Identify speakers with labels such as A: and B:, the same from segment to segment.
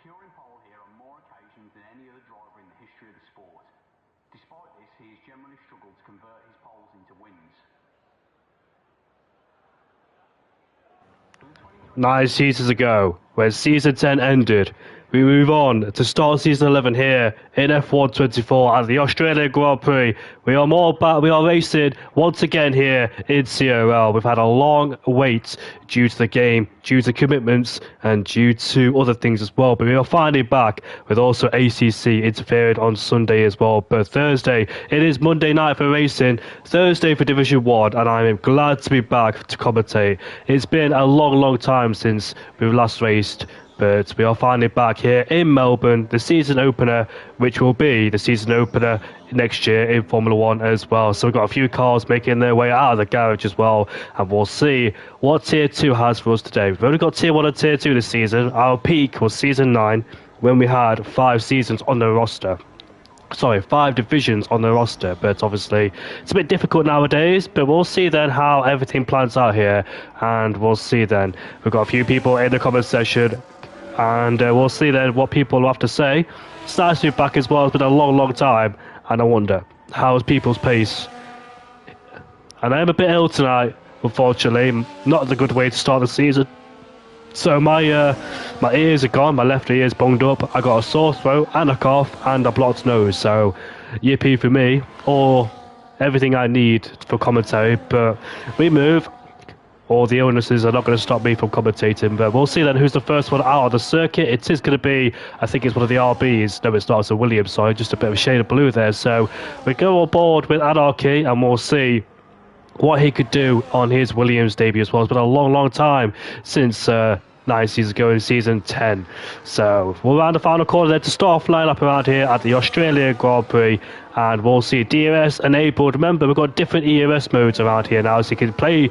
A: securing pole here on more occasions than any other driver in the history of the sport. Despite this, he has generally struggled to convert his poles into wins.
B: 9 seasons ago, when season 10 ended, we move on to start season 11 here in F1 24 at the Australian Grand Prix. We are racing once again here in CRL. We've had a long wait due to the game, due to commitments, and due to other things as well. But we are finally back with also ACC interfering on Sunday as well. But Thursday, it is Monday night for racing, Thursday for Division 1, and I am glad to be back to commentate. It's been a long time since we've last raced, but we are finally back here in Melbourne, the season opener, which will be the season opener next year in Formula 1 as well. So we've got a few cars making their way out of the garage as well, and we'll see what Tier 2 has for us today. We've only got Tier 1 and Tier 2 this season. Our peak was season 9, when we had 5 seasons on the roster. Sorry, 5 divisions on the roster, but obviously it's a bit difficult nowadays. But we'll see then how everything plans out here, and we'll see then. We've got a few people in the comment section, and we'll see then what people will have to say. It's nice to be back as well. It's been a long time, and I wonder, how's people's pace? And I am a bit ill tonight, unfortunately. Not the good way to start the season. So my ears are gone, my left ear is bunged up, I got a sore throat and a cough and a blocked nose, so yippee for me, or everything I need for commentary. But we move. All the illnesses are not going to stop me from commentating, but we'll see then who's the first one out of the circuit. It is going to be, I think it's one of the RBs. No, it's not, it's a Williams, sorry, just a bit of a shade of blue there. So we go on board with Anarchy, and we'll see what he could do on his Williams debut as well. It's been a long time since 9 seasons ago in season 10. So we'll round the final corner there to start off lineup around here at the Australian Grand Prix, and we'll see DRS enabled. Remember, we've got different ERS modes around here now, so you can play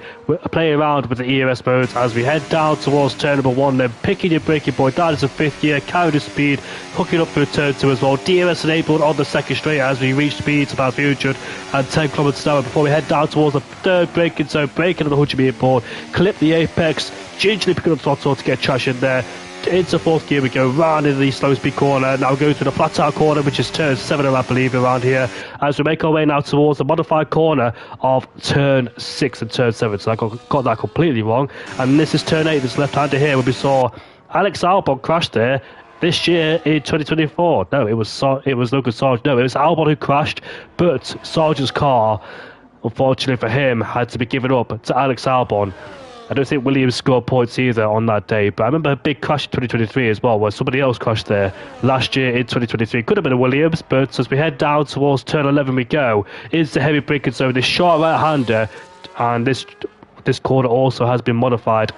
B: around with the ERS modes as we head down towards turn number 1, then picking your braking point down to 5th gear, carry the speed, hooking up for turn 2 as well. DRS enabled on the second straight as we reach speeds about 310 kilometers an hour before we head down towards the third braking zone, braking on the 100 meter board, clip the apex, gingerly picking up the throttle to get traction there. Into 4th gear we go, round into the slow speed corner. Now go through the flat out corner, which is turn 7, I believe, around here, as we make our way now towards the modified corner of turn 6 and turn 7. So I got that completely wrong. And this is turn 8, this left-hander here, where we saw Alex Albon crash there this year in 2024. No, it was Logan Sargent. No, it was Albon who crashed, but Sargent's car, unfortunately for him, had to be given up to Alex Albon. I don't think Williams scored points either on that day, but I remember a big crash in 2023 as well, where somebody else crashed there last year in 2023. Could have been a Williams, but as we head down towards turn 11 we go, is the heavy braking zone, this short right-hander, and this corner also has been modified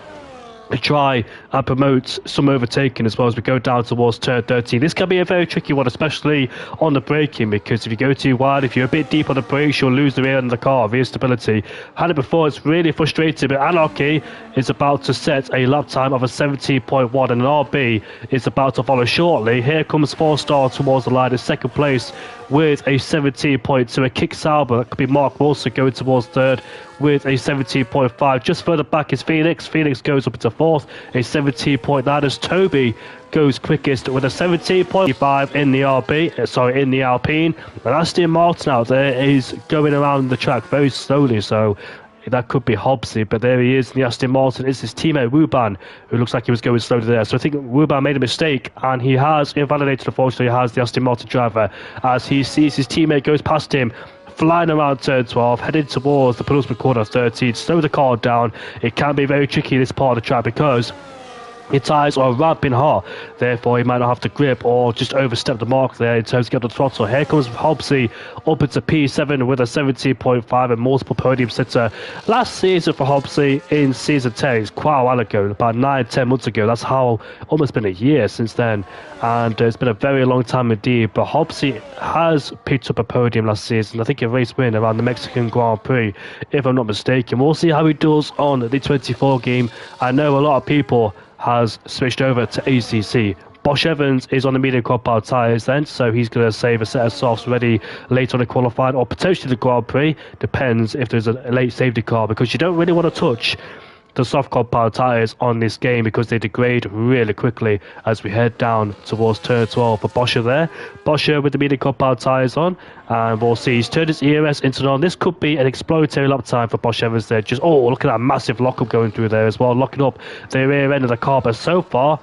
B: to try and promote some overtaking as well as we go down towards turn 13. This can be a very tricky one, especially on the braking, because if you go too wide, if you're a bit deep on the brakes, you'll lose the rear end of the car, rear stability. Had it before, it's really frustrating, but Anarchy is about to set a lap time of a 17.1, and an RB is about to follow shortly. Here comes 4-star towards the line in second place with a 17.2. A kick Sauber, that could be Mark Wilson going towards third with a 17.5. Just further back is Phoenix. Phoenix goes up into fourth, a 17.9, as Toby goes quickest with a 17.5 in the in the Alpine. And Aston Martin out there is going around the track very slowly, so that could be Hobbsy, but there he is in the Aston Martin. It's his teammate Wuban, who looks like he was going slowly there. So I think Wuban made a mistake, and he has invalidated, unfortunately, has the Aston Martin driver, as he sees his teammate goes past him, flying around turn 12, heading towards the penultimate corner of 13, slow the car down. It can be very tricky in this part of the track because your tyres are ramping hot, therefore he might not have to grip or just overstep the mark there in terms of getting the throttle. Here comes Hobbsy up into P7 with a 17.5 and multiple podium sitter. Last season for Hobbsy in season 10 is quite a while ago, about 9-10 months ago. That's how almost been a year since then, and it's been a very long time indeed. But Hobbsy has picked up a podium last season, I think a race win around the Mexican Grand Prix, if I'm not mistaken. We'll see how he does on the 24 game. I know a lot of people has switched over to ACC. Bosch Evans is on the medium compound tyres then, so he's going to save a set of softs ready later on in qualifying, or potentially the Grand Prix. Depends if there's a late safety car, because you don't really want to touch the soft compound tyres on this game because they degrade really quickly as we head down towards turn 12 for Boscher there. Boscher with the medium compound tyres on, and we'll see he's turned his ERS into non. This could be an exploratory lap time for Bosch Evans there. Just, oh, look at that massive lockup going through there as well, locking up the rear end of the car. But so far,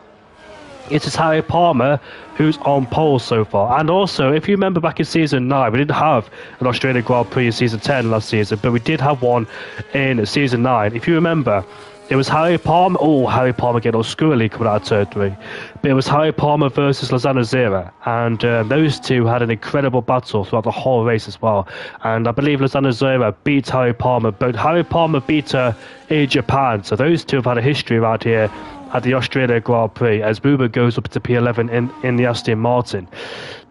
B: it is Harry Palmer who's on pole so far. And also, if you remember back in Season 9, we didn't have an Australian Grand Prix in Season 10 last season, but we did have one in Season 9. If you remember, it was Harry Palmer. Oh, Harry Palmer getting all squirrely coming out of turn 3. But it was Harry Palmer versus Lozano Zera. And those two had an incredible battle throughout the whole race as well. And I believe Lozano Zera beat Harry Palmer, but Harry Palmer beat her in Japan. So those two have had a history around here at the Australia Grand Prix as Buber goes up to P11 in the Aston Martin.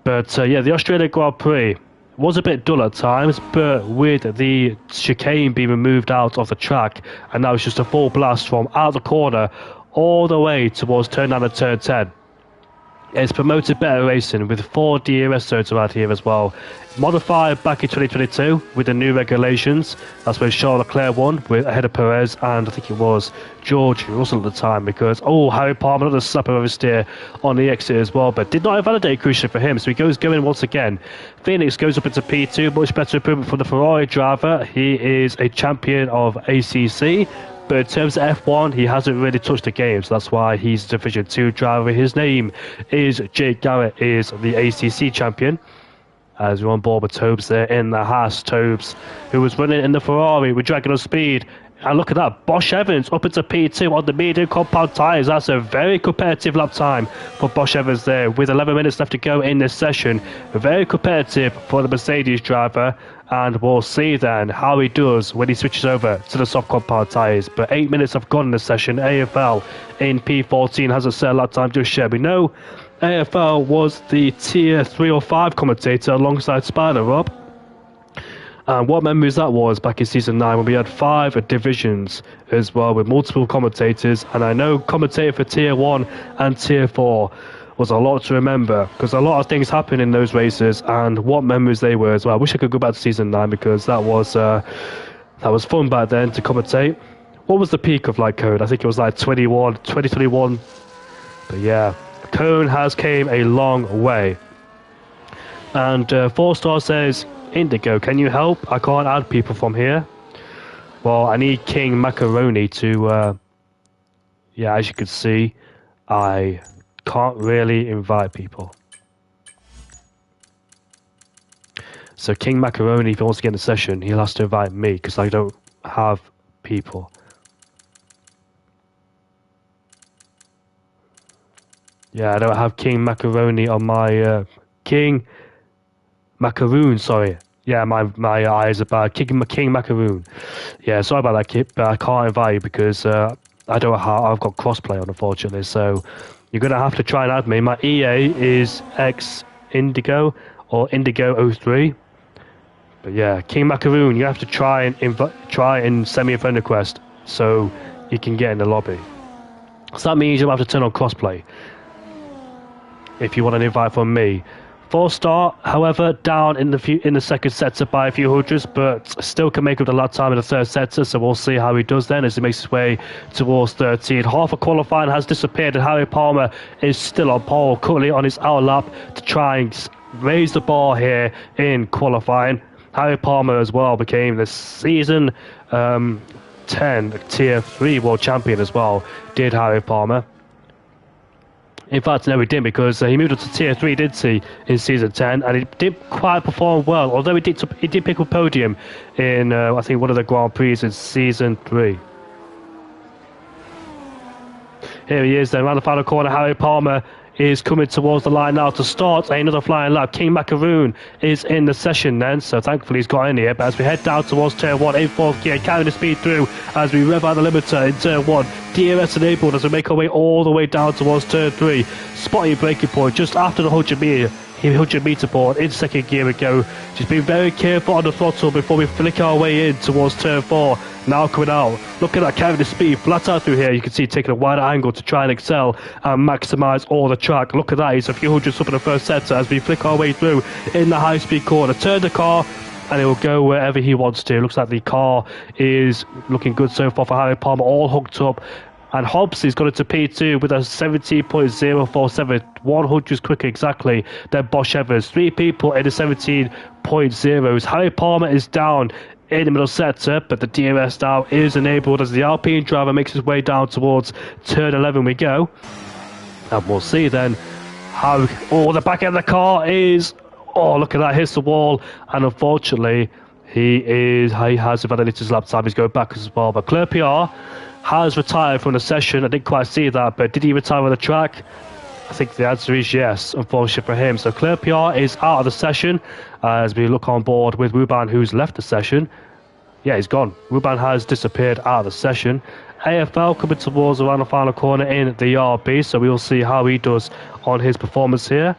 B: But yeah, the Australia Grand Prix was a bit dull at times, but with the chicane being removed out of the track, and now it's just a full blast from out the corner all the way towards turn 9 and turn 10. It's promoted better racing with 4 DRS zones around here as well. Modified back in 2022 with the new regulations. That's when Charles Leclerc won ahead of Perez, and I think it was George Russell at the time, because Harry Palmer another slapper of a steer on the exit as well, but did not invalidate crucially for him, so he goes going once again. Phoenix goes up into P2, much better improvement from the Ferrari driver. He is a champion of ACC. But in terms of F1, he hasn't really touched the game, so that's why he's a Division 2 driver. His name is Jake Garrett, is the ACC champion. As we're on board with Tobes there in the Haas. Tobes, who was running in the Ferrari with Dragon of Speed. And look at that, Bosch Evans up into P2 on the medium compound tyres. That's a very competitive lap time for Bosch Evans there, with 11 minutes left to go in this session. Very competitive for the Mercedes driver, and we'll see then how he does when he switches over to the soft compound tyres. But 8 minutes have gone in this session. AFL in P14 hasn't set a lap time just yet. We know AFL was the tier 3 or 5 commentator alongside Spider Rob. And what memories that was back in Season 9 when we had 5 divisions as well with multiple commentators. And I know commentator for Tier 1 and Tier 4 was a lot to remember, because a lot of things happened in those races, and what memories they were as well. I wish I could go back to Season 9 because that was fun back then to commentate. What was the peak of like Code? I think it was like 2021. But yeah, Cone has came a long way. And 4-star says, Indigo, can you help? I can't add people from here. Well, I need King Macaroni to... yeah, as you can see, I can't really invite people. So King Macaroni, if he wants to get in the session, he'll have to invite me, because I don't have people. Yeah, I don't have King Macaroni on my... King... Macaroon, sorry. Yeah, my eyes are bad. King Macaroon. Yeah, sorry about that, Kip, but I can't invite you because I don't have... I've got crossplay on, unfortunately, so you're going to have to try and add me. My EA is X Indigo or Indigo03. But yeah, King Macaroon, you have to try and send me a friend request so you can get in the lobby. So that means you'll have to turn on crossplay if you want an invite from me. 4-star, however, down in the second sector by a few hundreds, but still can make up the lap time in the third sector, so we'll see how he does then as he makes his way towards 13. Half of qualifying has disappeared, and Harry Palmer is still on pole, currently on his out lap to try and raise the bar here in qualifying. Harry Palmer as well became the season 10 Tier 3 World Champion as well, did Harry Palmer. In fact, no, he didn't, because he moved up to Tier 3, didn't he, in Season 10, and he didn't quite perform well, although he did pick up a podium in, I think, one of the Grand Prix in Season 3. Here he is then, around the final corner. Harry Palmer is coming towards the line now to start another flying lap. King Macaroon is in the session then, so thankfully he's got in here. But as we head down towards turn 1 in 4th gear, carrying the speed through as we rev out the limiter in turn 1. DRS enabled as we make our way all the way down towards turn 3. Spotting braking point just after the 100 meter board. In second gear we go. Just be very careful on the throttle before we flick our way in towards turn 4. Now coming out. Look at that, carrying the speed flat out through here. You can see taking a wider angle to try and excel and maximise all the track. Look at that, he's a few hundreds up in the first sector as we flick our way through in the high speed corner. Turn the car and it will go wherever he wants to. Looks like the car is looking good so far for Harry Palmer, all hooked up. And Hobbs got into P2 with a 17.047, 100s quicker exactly than Bosch Evans. 3 people in the 17.0s. Harry Palmer is down in the middle sector, but the DRS now is enabled as the Alpine driver makes his way down towards turn 11 we go. And we'll see then how... the back end of the car is... look at that, hits the wall. And unfortunately, he has invalidated his lap time. He's going back as well. But Claire PR has retired from the session. I didn't quite see that, but did he retire on the track? I think the answer is yes, unfortunately for him. So Claire PR is out of the session as we look on board with Wuban, who's left the session. Yeah, he's gone. Wuban has disappeared out of the session. AFL coming towards around the final corner in the RB, so we will see how he does on his performance here.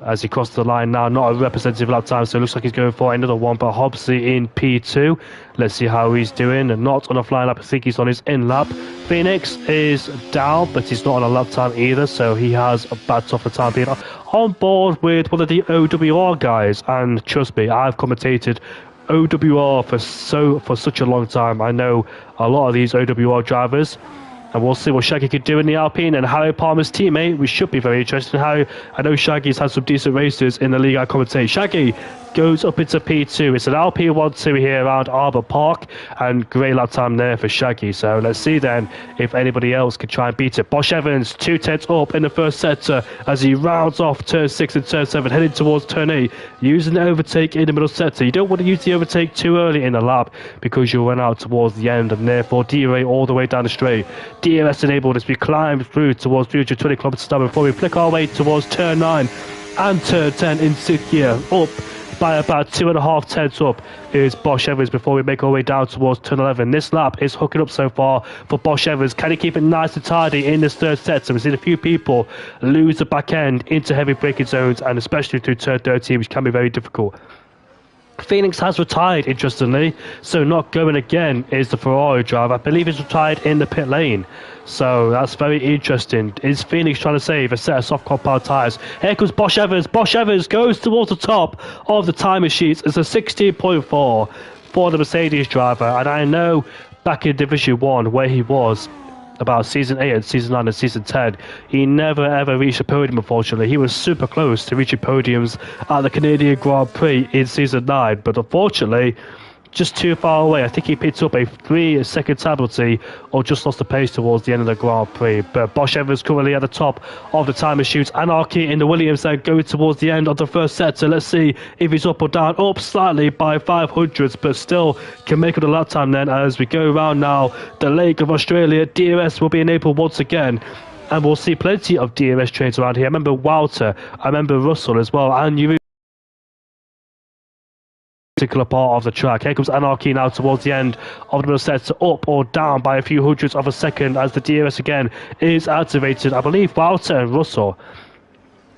B: As he crosses the line now, not a representative lap time, so it looks like he's going for another one, but Hobbsy in P2. Let's see how he's doing, and not on a flying lap. I think he's on his in lap. Phoenix is down, but he's not on a lap time either, so he has a bad top for time being. On board with one of the OWR guys, and trust me, I've commentated OWR for such a long time. I know a lot of these OWR drivers. And we'll see what Shaggy could do in the Alpine, and Harry Palmer's teammate, which should be very interesting. I know Shaggy's had some decent races in the league I commentate. Shaggy goes up into P2. It's an Alpine 1-2 here around Arbor Park, and great lap time there for Shaggy. So let's see then if anybody else can try and beat it. Bosch Evans, 2/10 up in the first sector as he rounds off turn 6 and turn 7, heading towards turn 8, using the overtake in the middle sector. You don't want to use the overtake too early in the lap because you'll run out towards the end and therefore derail all the way down the straight. DRS enabled as we climb through towards 320 kilometers per hour before we flick our way towards turn 9 and turn 10 in 6th gear. Up by about 2.5 tenths up is Bosch Evans before we make our way down towards turn 11. This lap is hooking up so far for Bosch Evans. Can he keep it nice and tidy in this third sector? We've seen a few people lose the back end into heavy braking zones, and especially through turn 13, which can be very difficult. Phoenix has retired, interestingly, so not going again is the Ferrari driver. I believe he's retired in the pit lane, so that's very interesting. Is Phoenix trying to save a set of soft compound tyres? Here comes Bosch Evans. Bosch Evans goes towards the top of the timing sheets. It's a 16.4 for the Mercedes driver, and I know back in Division 1 where he was about Season 8 and Season 9 and Season 10, he never ever reached a podium, unfortunately. He was super close to reaching podiums at the Canadian Grand Prix in Season 9, but unfortunately, just too far away. I think he picked up a 3-second penalty or just lost the pace towards the end of the Grand Prix. But Bosch Evans currently at the top of the timer shoots. Anarchy in the Williams then going towards the end of the first set. So let's see if he's up or down. Up slightly by 500s, but still can make up the lap time then as we go around now the Lake of Australia. DRS will be enabled once again. And we'll see plenty of DRS trains around here. I remember Walter, I remember Russell as well, and you particular part of the track. Here comes Anarchy now towards the end of the middle set, up or down by a few hundredths of a second as the DRS again is activated. I believe Walter and Russell,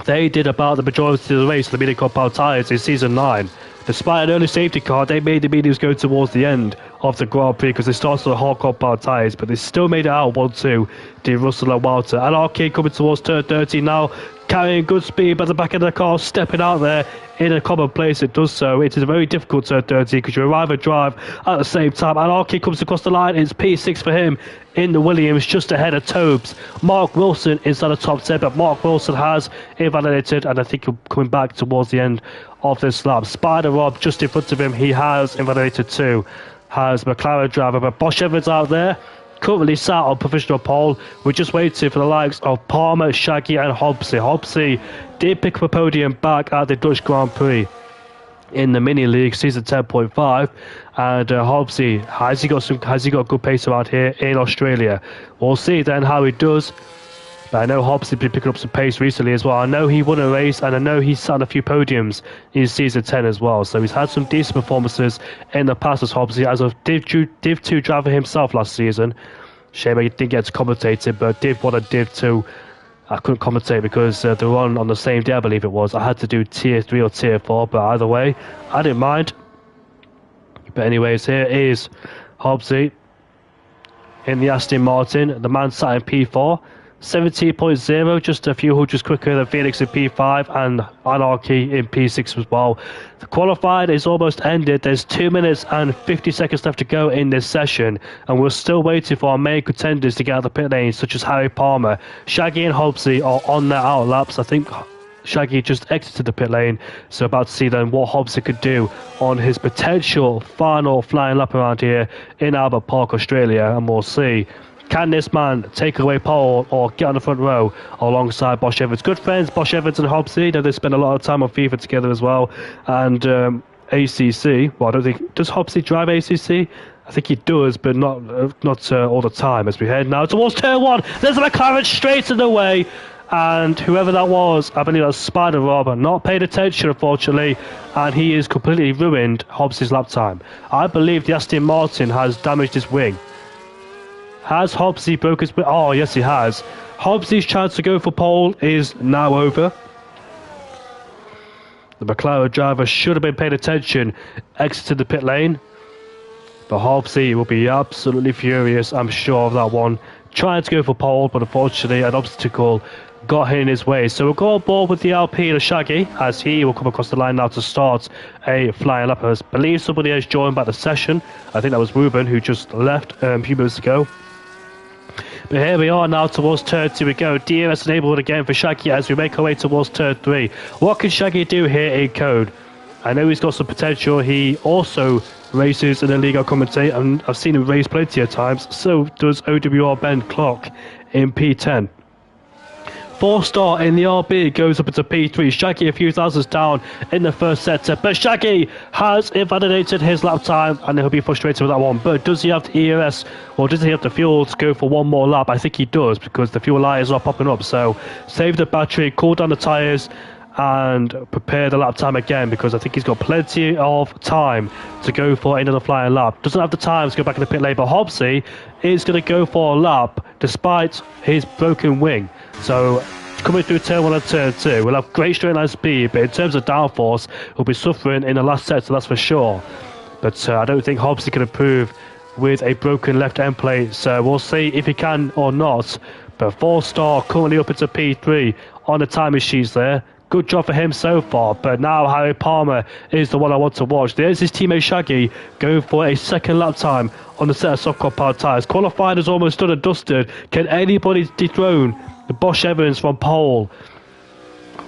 B: they did about the majority of the race, the medium compound tyres in Season 9. Despite an early safety car, they made the mediums go towards the end of the Grand Prix because they started on hard compound tyres, but they still made it out 1-2, did Russell and Walter. Anarchy coming towards turn 13 now, carrying good speed by the back end of the car, stepping out there in a common place. It does so. It is a very difficult turn 13 because you arrive and drive at the same time. Anarchy comes across the line. It's P6 for him in the Williams, just ahead of Tobes. Mark Wilson inside the top 10, but Mark Wilson has invalidated, and I think he'll coming back towards the end of this lap. Spider Rob just in front of him, he has invalidated too, has McLaren driver, but Bosch Evans out there currently sat on provisional pole. We're just waiting for the likes of Palmer, Shaggy and Hobbsy. Hobbsy did pick up a podium back at the Dutch Grand Prix in the mini league season 10.5, and Hobbsy has he got good pace around here in Australia. We'll see then how he does. But I know Hobbs has been picking up some pace recently as well. I know he won a race, and I know he's sat on a few podiums in Season 10 as well. So he's had some decent performances in the past as Hobbs. As a Div 2 driver himself last season. Shame I didn't get to commentate it, but Div 1 and Div 2, I couldn't commentate because they were on the same day, I believe it was. I had to do Tier 3 or Tier 4, but either way, I didn't mind. But anyways, here is Hobbsy in the Aston Martin. The man sat in P4. 17.0, just a few hundreds quicker than Phoenix in P5 and Anarchy in P6 as well. The qualifying is almost ended. There's 2 minutes and 50 seconds left to go in this session, and we're still waiting for our main contenders to get out of the pit lane, such as Harry Palmer. Shaggy and Hobbsy are on their out laps. I think Shaggy just exited the pit lane, so about to see then what Hobbsy could do on his potential final flying lap around here in Albert Park, Australia, and we'll see. Can this man take away pole or get on the front row alongside Bosch Evans? Good friends, Bosch Evans and Hobbsy. They spend a lot of time on FIFA together as well. And ACC, well, I don't think... Does Hobbsy drive ACC? I think he does, but not all the time. As we head now towards turn 1. There's a McLaren straight in the way. And whoever that was, I believe that's Spider Rob, not paid attention, unfortunately. And he has completely ruined Hobbsy's lap time. I believe the Aston Martin has damaged his wing. Has Hobbsy broken his... Oh, yes, he has. Hobbsy's chance to go for pole is now over. The McLaren driver should have been paying attention, exited the pit lane. But Hobbsy will be absolutely furious, I'm sure of that one. Trying to go for pole, but unfortunately an obstacle got in his way. So we'll go on board with the LP and Shaggy, as he will come across the line now to start a flying lap. I believe somebody has joined back the session. I think that was Ruben, who just left a few minutes ago. But here we are now towards turn 2 we go. DRS enabled again for Shaggy as we make our way towards turn 3. What can Shaggy do here in code? I know he's got some potential. He also races in the league I commentate, and I've seen him race plenty of times. So does OWR Ben Clark in P10. 4-star in the RB goes up into P3. Shaggy a few thousands down in the first sector, but Shaggy has invalidated his lap time and he'll be frustrated with that one. But does he have the ERS, or does he have the fuel to go for one more lap? I think he does, because the fuel lights are popping up. So save the battery, cool down the tyres and prepare the lap time again, because I think he's got plenty of time to go for another flying lap. Doesn't have the time to go back in the pit lane, but Hobbsy is going to go for a lap despite his broken wing. So coming through turn 1 and turn 2, we'll have great straight line speed, but in terms of downforce, we'll be suffering in the last sector, that's for sure. But I don't think Hobbsy can improve with a broken left end plate, so we'll see if he can or not. But 4-star currently up into P3 on the timing sheets there. Good job for him so far, but now Harry Palmer is the one I want to watch. There's his teammate Shaggy going for a second lap time on the set of soft compound tyres. Qualifying is almost done and dusted. Can anybody dethrone the Bosch Evans from pole?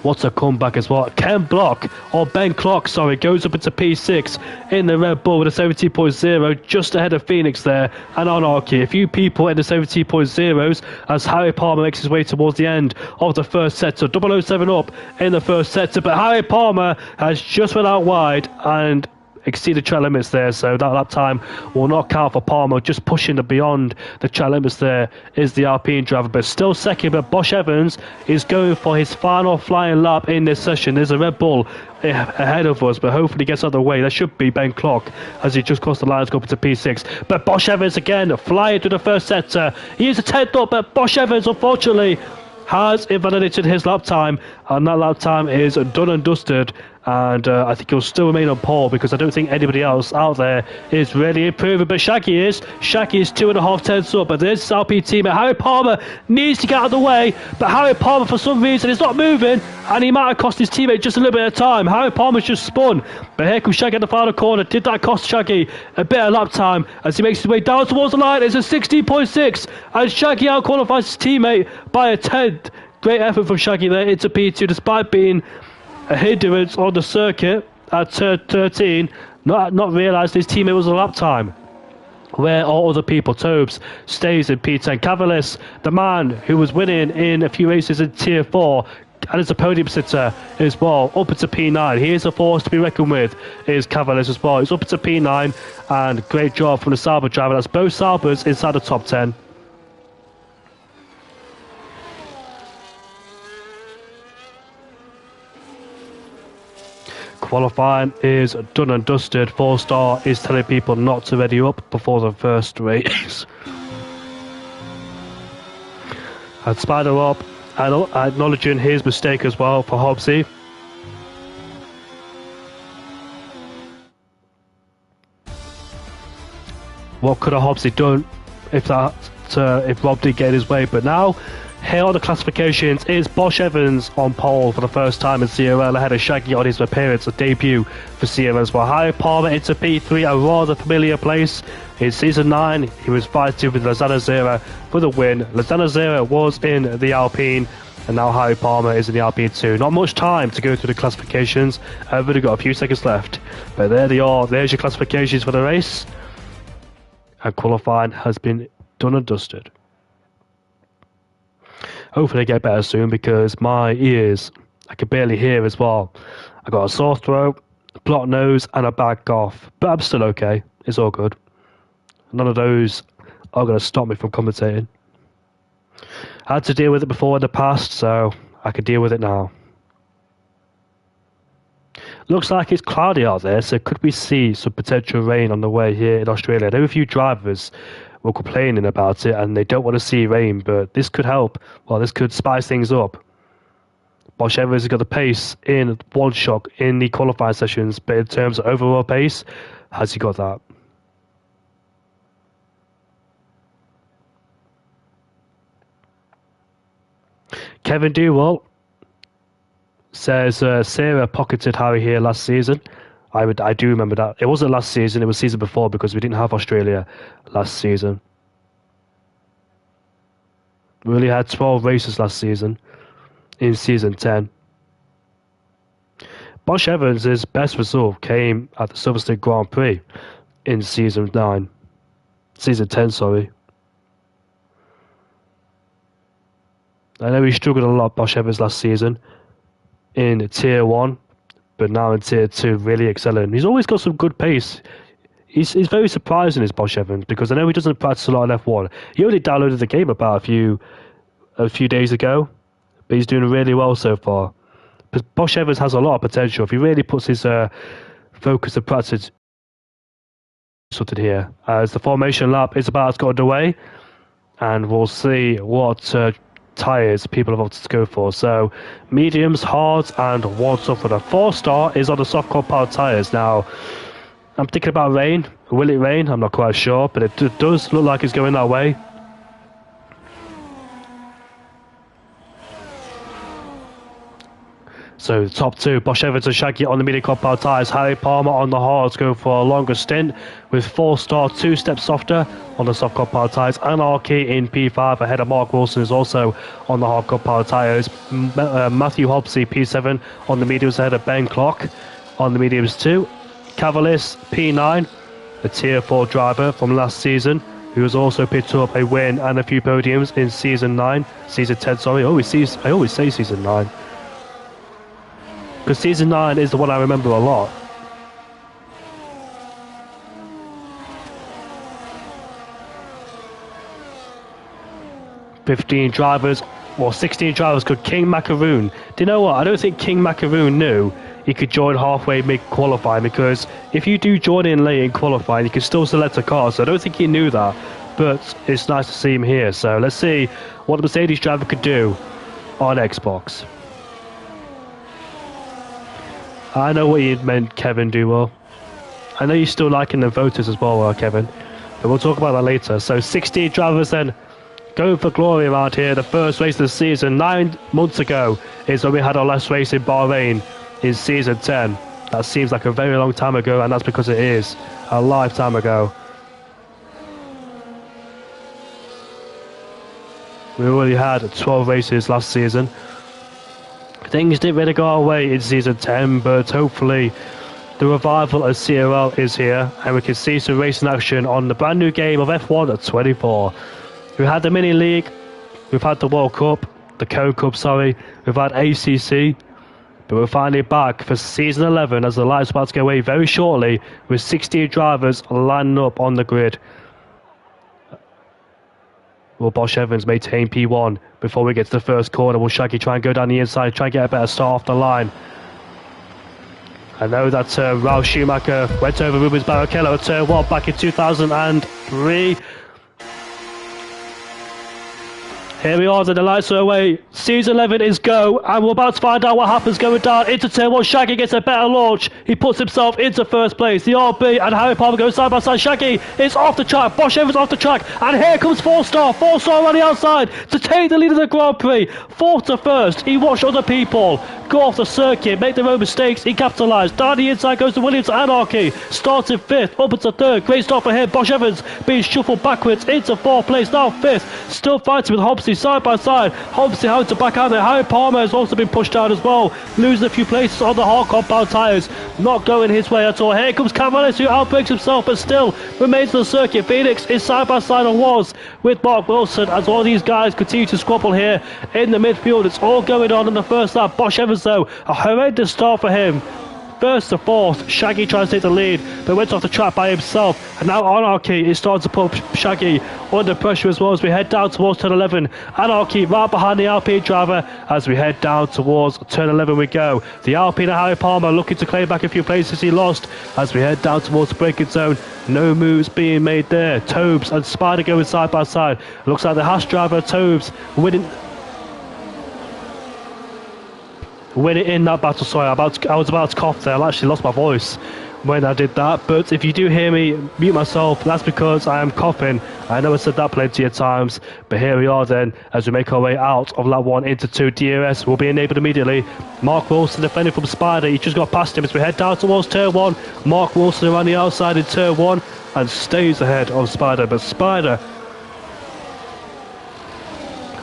B: What's a comeback as well? Ken Block, or Ben Clark, sorry, goes up into P6 in the Red Bull with a 17.0, just ahead of Phoenix there, and Anarchy. A few people in the 17.0s as Harry Palmer makes his way towards the end of the first sector. 007 up in the first sector, but Harry Palmer has just went out wide and exceeded track limits there, so that lap time will not count for Palmer. Just pushing the beyond the track limits there is the Alpine driver, but still second. But Bosch Evans is going for his final flying lap in this session. There's a Red Bull ahead of us, but hopefully he gets out of the way. That should be Ben Clark as he just crossed the line to go up into P6. But Bosch Evans again flying through the first sector. He is a 10th up, but Bosch Evans unfortunately has invalidated his lap time, and that lap time is done and dusted. And I think he'll still remain on pole, because I don't think anybody else out there is really improving. But Shaggy is 2.5 tenths up. But there's his LP teammate Harry Palmer, needs to get out of the way, but Harry Palmer for some reason is not moving, and he might have cost his teammate just a little bit of time. Harry Palmer's just spun, but here comes Shaggy at the final corner. Did that cost Shaggy a bit of lap time as he makes his way down towards the line? It's a 16.6, and Shaggy out-qualifies his teammate by a 10th. Great effort from Shaggy there into P2, despite being a hindrance on the circuit at turn 13, not realised his teammate was a lap time. Where all other people, Tobes stays in P10. Cavalis, the man who was winning in a few races in Tier 4, and is a podium sitter as well, up into P9. He is a force to be reckoned with, is Cavalis as well. He's up into P9, and great job from the Sauber driver. That's both Saubers inside the top 10. Qualifying is done and dusted. 4-star is telling people not to ready up before the first race. And Spider up and acknowledging his mistake as well for Hobbsy. What could a Hobbsy done if Rob did get in his way? But now Here are the classifications. Is Bosch Evans on pole for the first time in CRL ahead of Shaggy on his appearance, a debut for CRL. While Harry Palmer into P3, a rather familiar place. In Season 9, he was fighting with Lozano Zera for the win. Lozano Zera was in the Alpine, and now Harry Palmer is in the Alpine too. Not much time to go through the classifications. I've only got a few seconds left. But there they are. There's your classifications for the race. And qualifying has been done and dusted. Hopefully I get better soon because my ears, I can barely hear as well. I got a sore throat, a blocked nose and a bad cough. But I'm still okay. It's all good. None of those are going to stop me from commentating. I had to deal with it before in the past, so I can deal with it now. Looks like it's cloudy out there, so could we see some potential rain on the way here in Australia? I know a few drivers were complaining about it and they don't want to see rain, but this could help. Well, this could spice things up. Bosch Evans has got the pace in one shot in the qualifying sessions, but in terms of overall pace, has he got that? Kevin Dewell says Sarah pocketed Harry here last season. I do remember that. It wasn't last season, it was season before because we didn't have Australia last season. We only had 12 races last season in Season 10. Bosch Evans' best result came at the Silverstone Grand Prix in Season 10, sorry. I know he struggled a lot, Bosch Evans, last season in Tier 1, but now in Tier 2, really excelling. He's always got some good pace. He's very surprising, is Bosch Evans, because I know he doesn't practice a lot in F1. He only downloaded the game about a few days ago, but he's doing really well so far. But Bosch Evans has a lot of potential. If he really puts his focus and practice something here, as the formation lap is about to go underway, and we'll see what tyres people have opted to go for. So mediums, hards and one soft for the 4-star is on the soft compound tyres. Now I'm thinking about rain. Will it rain? I'm not quite sure, but it does look like it's going that way. So the top two, Bosch Evans and Shaggy on the medium compound tyres. Harry Palmer on the hards going for a longer stint with 4-star, 2 steps softer on the soft compound tyres. And Archie in P5 ahead of Mark Wilson is also on the hard compound tyres. Matthew Hobbsey P7 on the mediums ahead of Ben Clock on the mediums too. Cavalis P9, a Tier 4 driver from last season, who has also picked up a win and a few podiums in Season 10, sorry. I always say Season 9. Because Season 9 is the one I remember a lot. $15 drivers, or 16 drivers could King Macaroon. Do you know what? I don't think King Macaroon knew he could join halfway mid-qualifying, because if you do join in late in qualifying, you can still select a car, so I don't think he knew that. But it's nice to see him here, so let's see what the Mercedes driver could do on Xbox. I know what you meant, Kevin Dewell. I know you're still liking the voters as well, Kevin. But we'll talk about that later. So 16 drivers then going for glory around here. The first race of the season 9 months ago is when we had our last race in Bahrain in Season 10. That seems like a very long time ago, and that's because it is a lifetime ago. We already had 12 races last season. Things didn't really go our way in Season 10, but hopefully the revival of CRL is here and we can see some racing action on the brand new game of F1 at 24. We've had the Mini League, we've had the World Cup, the Code Cup, sorry, we've had ACC, but we're finally back for Season 11 as the lights are about to go away very shortly with 16 drivers lining up on the grid. Will Bosch Evans maintain P1 before we get to the first corner? Will Shaggy try and go down the inside, try and get a better start off the line? I know that Ralf Schumacher went over Rubens Barrichello at Turn 1 back in 2003. Here we are, then the lights are away. Season 11 is go, and we're about to find out what happens going down into turn 1. Shaggy gets a better launch. He puts himself into first place. The RB and Harry Palmer go side by side. Shaggy is off the track. Bosch Evans off the track. And here comes 4-star. 4-star on the outside to take the lead of the Grand Prix. Fourth to first. He watched other people go off the circuit, make their own mistakes. He capitalised. Down the inside goes to Williams Anarchy. Starts in 5th, up into 3rd. Great start for him. Bosch Evans being shuffled backwards into 4th place. Now 5th. Still fighting with Hobbsy side by side. Hobbsy having to back out there. Harry Palmer has also been pushed down as well, losing a few places on the hard compound tyres. Not going his way at all. Here comes Cavalis, who outbreaks himself but still remains on the circuit. Phoenix is side by side and was with Mark Wilson as all these guys continue to squabble here in the midfield. It's all going on in the first lap. Bosch Evans though, a horrendous start for him. First to 4th, Shaggy tries to take the lead, but went off the track by himself. And now Anarchy is starting to put Shaggy under pressure as well as we head down towards turn 11. Anarchy right behind the Alpine driver as we head down towards turn 11 we go. The Alpine and Harry Palmer looking to claim back a few places he lost as we head down towards the braking zone. No moves being made there. Tobes and Spider going side by side. Looks like the Haas driver, Tobes, winning in that battle. Sorry, I was about to cough there. I actually lost my voice when I did that, but if you do hear me mute myself, that's because I am coughing. I know I said that plenty of times, but here we are then as we make our way out of lap 1 into 2. DRS will be enabled immediately. Mark Wilson defending from Spider. He just got past him as we head down towards turn 1. Mark Wilson around the outside in turn 1 and stays ahead of Spider, but Spider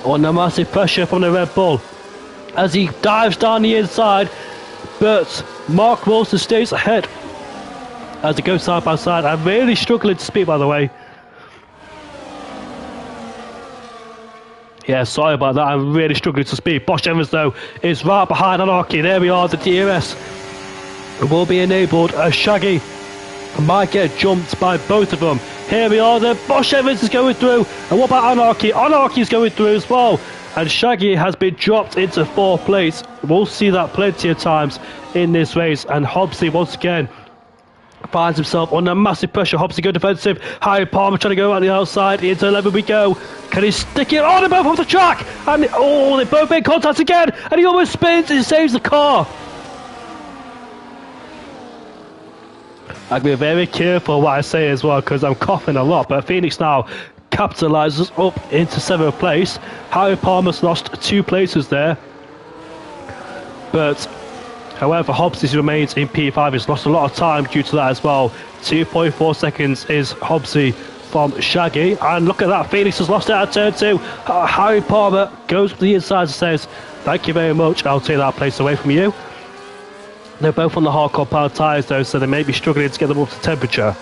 B: under massive pressure from the Red Bull as he dives down the inside, but Mark Wilson stays ahead as they go side by side. I'm really struggling to speak, by the way. Yeah, sorry about that. I'm really struggling to speak. Bosch Evans, though, is right behind Anarchy. There we are. The DRS will be enabled as Shaggy might get jumped by both of them. Here we are. The Bosch Evans is going through. And what about Anarchy? Anarchy is going through as well. And Shaggy has been dropped into 4th place. We'll see that plenty of times in this race. And Hobbsy once again finds himself under massive pressure. Hobbsy go defensive. Harry Palmer trying to go out the outside. Into 11 we go. Can he stick it? Oh, they're both off the track. And they both make contact again. And he almost spins. He saves the car. I'll be very careful what I say as well because I'm coughing a lot. But Phoenix now capitalises up into 7th place. Harry Palmer's lost 2 places there, but however Hobbsy remains in P5. He's lost a lot of time due to that as well. 2.4 seconds is Hobbsy from Shaggy, and look at that, Phoenix has lost it at turn 2. Harry Palmer goes to the inside and says thank you very much, I'll take that place away from you. They're both on the hard compound tyres though, so they may be struggling to get them up to temperature.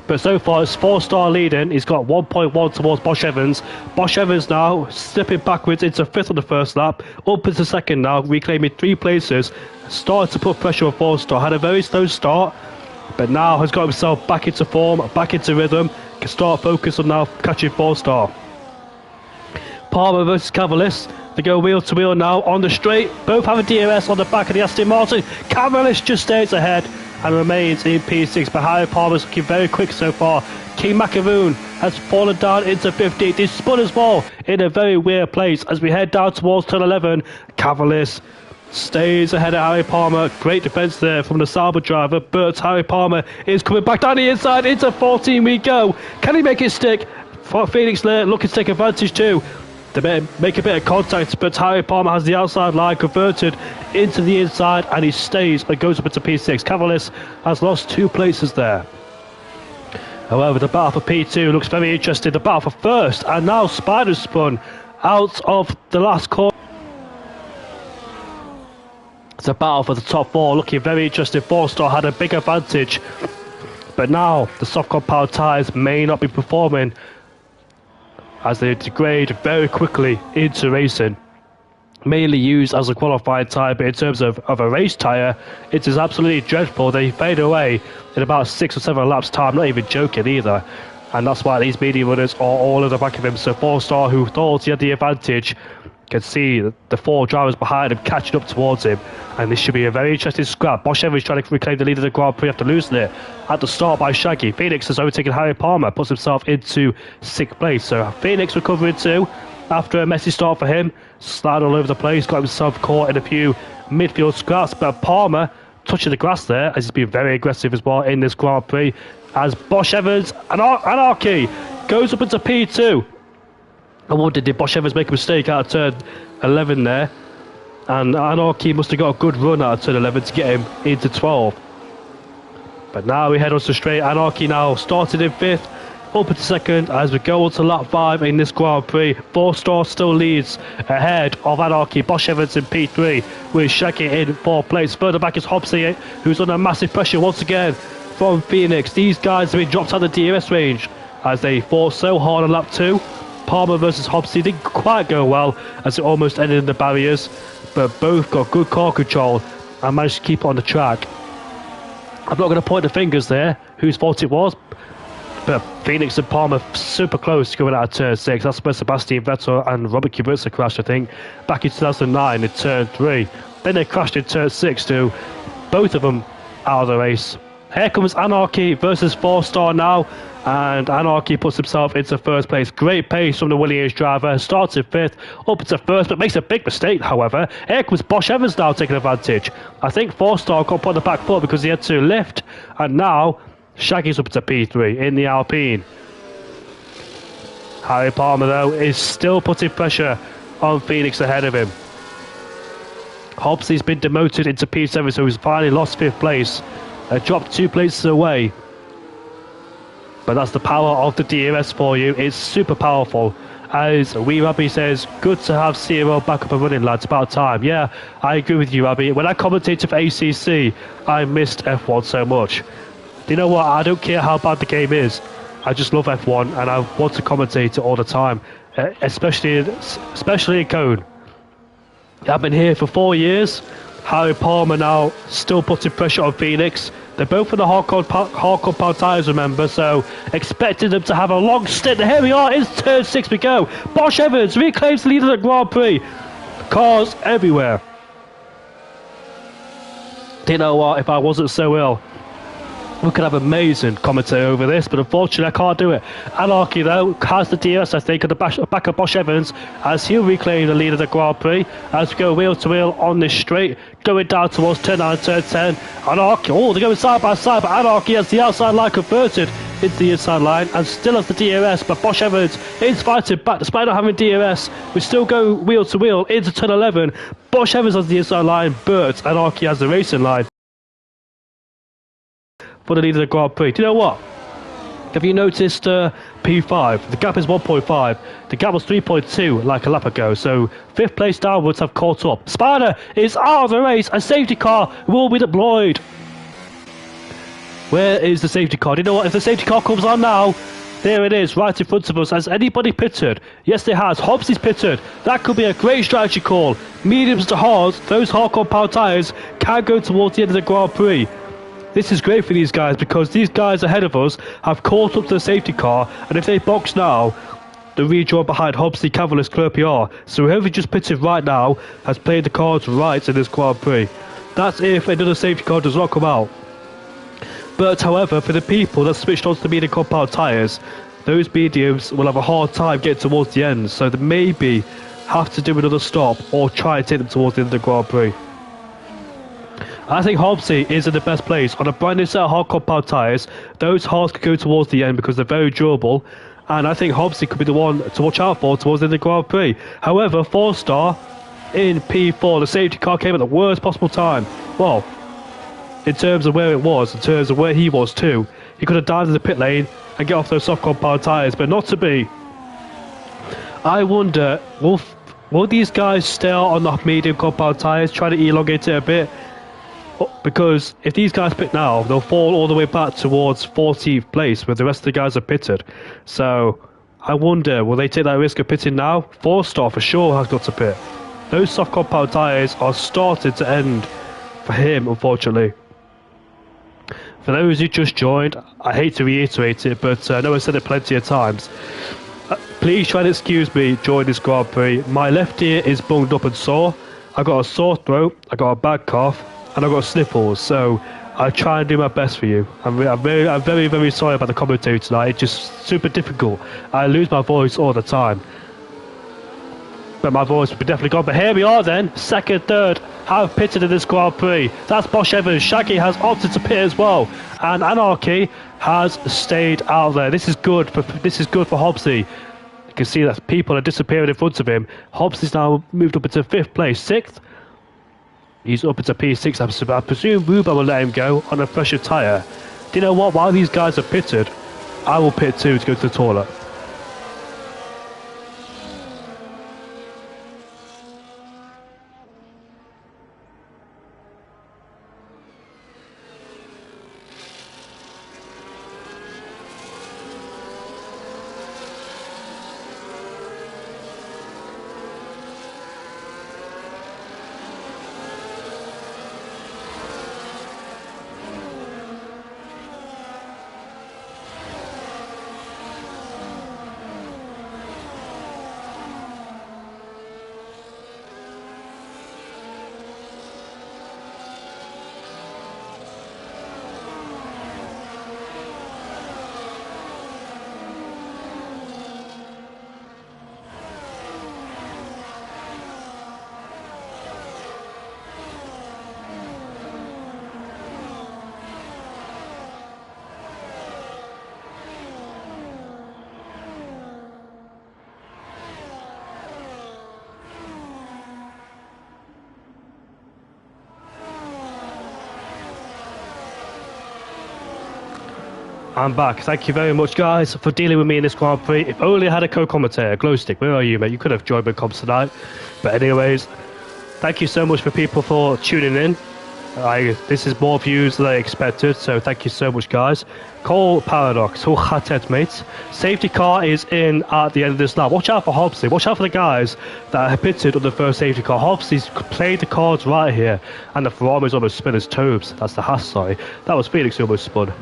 B: But so far, it's 4-star leading. He's got 1.1 towards Bosch Evans. Bosch Evans now slipping backwards into 5th on the first lap. Up into 2nd now, reclaiming 3 places. Started to put pressure on 4-star. Had a very slow start, but now has got himself back into form, back into rhythm. Can start focus on now catching 4-star. Palmer versus Cavalis. They go wheel to wheel now on the straight. Both have a DRS on the back of the Aston Martin. Cavalis just stays ahead and remains in P6, but Harry Palmer's looking very quick so far. King Macaroon has fallen down into 15th. He's spun as well in a very weird place as we head down towards turn 11. Cavalis stays ahead of Harry Palmer. Great defence there from the Sauber driver, but Harry Palmer is coming back down the inside into 14 we go. Can he make it stick? For Phoenix there looking to take advantage too. They make a bit of contact, but Harry Palmer has the outside line converted into the inside and he stays and goes up into P6. Cavalis has lost 2 places there. However, the battle for P2 looks very interesting. The battle for 1st, and now Spider's spun out of the last corner. It's a battle for the top 4, looking very interesting. 4-star had a big advantage, but now the soft compound tyres may not be performing as they degrade very quickly into racing. Mainly used as a qualifying tyre, but in terms of a race tyre, it is absolutely dreadful. They fade away in about 6 or 7 laps time, not even joking either. And that's why these medium runners are all in the back of him. So 4-star, who thought he had the advantage, can see the 4 drivers behind him catching up towards him, and this should be a very interesting scrap. Bosch Evans trying to reclaim the lead of the Grand Prix after losing it at the start by Shaggy. Phoenix has overtaken Harry Palmer, puts himself into 6th place. So Phoenix recovering too after a messy start for him, sliding all over the place, got himself caught in a few midfield scraps, but Palmer touching the grass there as he's been very aggressive as well in this Grand Prix, as Bosch Evans and Anarchy goes up into P2. I wonder, did Bosch Evans make a mistake out of turn 11 there? And Anarchy must have got a good run out of turn 11 to get him into 12. But now we head on to straight. Anarchy now started in 5th, up into 2nd as we go on to lap 5 in this Grand Prix. 4-star still leads ahead of Anarchy. Bosch Evans in P3 with Shaggy in 4th place. Further back is Hobbsy, who's under massive pressure once again from Phoenix. These guys have been dropped out of the DRS range as they fought so hard on lap 2. Palmer versus Hobbsy didn't quite go well as it almost ended in the barriers, but both got good car control and managed to keep it on the track. I'm not going to point the fingers there whose fault it was, but Phoenix and Palmer super close going out of turn 6. That's where Sebastian Vettel and Robert Kubica crashed, I think, back in 2009 in turn 3. Then they crashed in turn 6 too. Both of them out of the race. Here comes Anarchy versus 4-star now, and Anarchy puts himself into 1st place. Great pace from the Williams driver, starts in 5th, up into 1st, but makes a big mistake, however. Here comes Bosch Evans now taking advantage. I think 4-star got put on the back foot because he had to lift, and now Shaggy's up to P3 in the Alpine. Harry Palmer, though, is still putting pressure on Phoenix ahead of him. Hobbsy's been demoted into P7, so he's finally lost 5th place. Dropped 2 places away. But that's the power of the DRS for you. It's super powerful. As Wee Rabbi says, good to have CRL back up and running, lads. About time. Yeah, I agree with you, Rabbi. When I commentated for ACC, I missed F1 so much. Do you know what? I don't care how bad the game is. I just love F1 and I want to commentate it all the time, especially in Cone. I've been here for 4 years. Harry Palmer now still putting pressure on Phoenix. They're both in the hard compound tyres, remember, so expecting them to have a long stint. Here we are, it's turn 6 we go. Bosch Evans reclaims the lead of the Grand Prix. Cars everywhere. Do you know what? If I wasn't so ill, we could have amazing commentary over this, but unfortunately I can't do it. Anarchy, though, has the DRS, I think, at the back of Bosch Evans, as he'll reclaim the lead of the Grand Prix as we go wheel to wheel on this straight, going down towards turn 9 and turn 10. Anarchy, oh, they're going side by side, but Anarchy has the outside line converted into the inside line and still has the DRS, but Bosch Evans is fighting back despite not having DRS. We still go wheel to wheel into turn 11. Bosch Evans has the inside line, but Anarchy has the racing line for the lead of the Grand Prix. Do you know what? Have you noticed P5? The gap is 1.5. The gap was 3.2 like a lap ago. So 5th place downwards have caught up. Spider is out of the race. A safety car will be deployed. Where is the safety car? Do you know what? If the safety car comes on now, there it is, right in front of us. Has anybody pitted? Yes, it has. Hobbs is pitted. That could be a great strategy call. Mediums to hards, those hard compound tyres can go towards the end of the Grand Prix. This is great for these guys because these guys ahead of us have caught up to the safety car, and if they box now, the redraw behind Hobbsy, Cavalis, Clerpier. So whoever just pitted right now has played the cards right in this Grand Prix. That's if another safety car does not come out. But however, for the people that switched onto the medium compound tyres, those mediums will have a hard time getting towards the end, so they maybe have to do another stop or try and take them towards the end of the Grand Prix. I think Hobbsy is in the best place. On a brand new set of hard compound tyres, those hards could go towards the end because they're very durable, and I think Hobbsy could be the one to watch out for towards the end of the Grand Prix. However, 4-star in P4, the safety car came at the worst possible time. Well, in terms of where it was, in terms of where he was too. He could have died in the pit lane and get off those soft compound tyres, but not to be. I wonder, will these guys stay on the medium compound tyres, try to elongate it a bit? Because if these guys pit now, they'll fall all the way back towards 14th place where the rest of the guys are pitted. So I wonder, will they take that risk of pitting now? 4-star for sure has got to pit. Those soft compound tyres are starting to end for him, unfortunately. For those who just joined, I hate to reiterate it, but I know I said it plenty of times. Please try and excuse me during this Grand Prix. My left ear is bunged up and sore. I got a sore throat, I got a bad cough, and I got sniffles. So I try and do my best for you. I'm very, very sorry about the commentary tonight. It's just super difficult. I lose my voice all the time. But my voice will be definitely gone. But here we are then, second, third, have pitted in this Grand Prix. That's Bosch Evans. Shaggy has opted to pit as well, and Anarchy has stayed out there. This is good for Hobbsy. You can see that people are disappearing in front of him. Hobbsy's now moved up into 5th place, 6th. He's up into P6. I presume Ruben will let him go on a fresher tyre. Do you know what? While these guys are pitted, I will pit too to go to the toilet. I'm back. Thank you very much, guys, for dealing with me in this Grand Prix. If only I had a co-commentator. Glowstick, where are you, mate? You could have joined my comps tonight. But anyways, thank you so much for people for tuning in. This is more views than I expected, so thank you so much, guys. Cole Paradox, mates. Safety car is in at the end of this lap. Watch out for Hobbsy. Watch out for the guys that have pitted on the first safety car. Hobbsy's played the cards right here, and the Ferrari's almost spun his toes. That's the Haas, sorry. That was Felix who almost spun.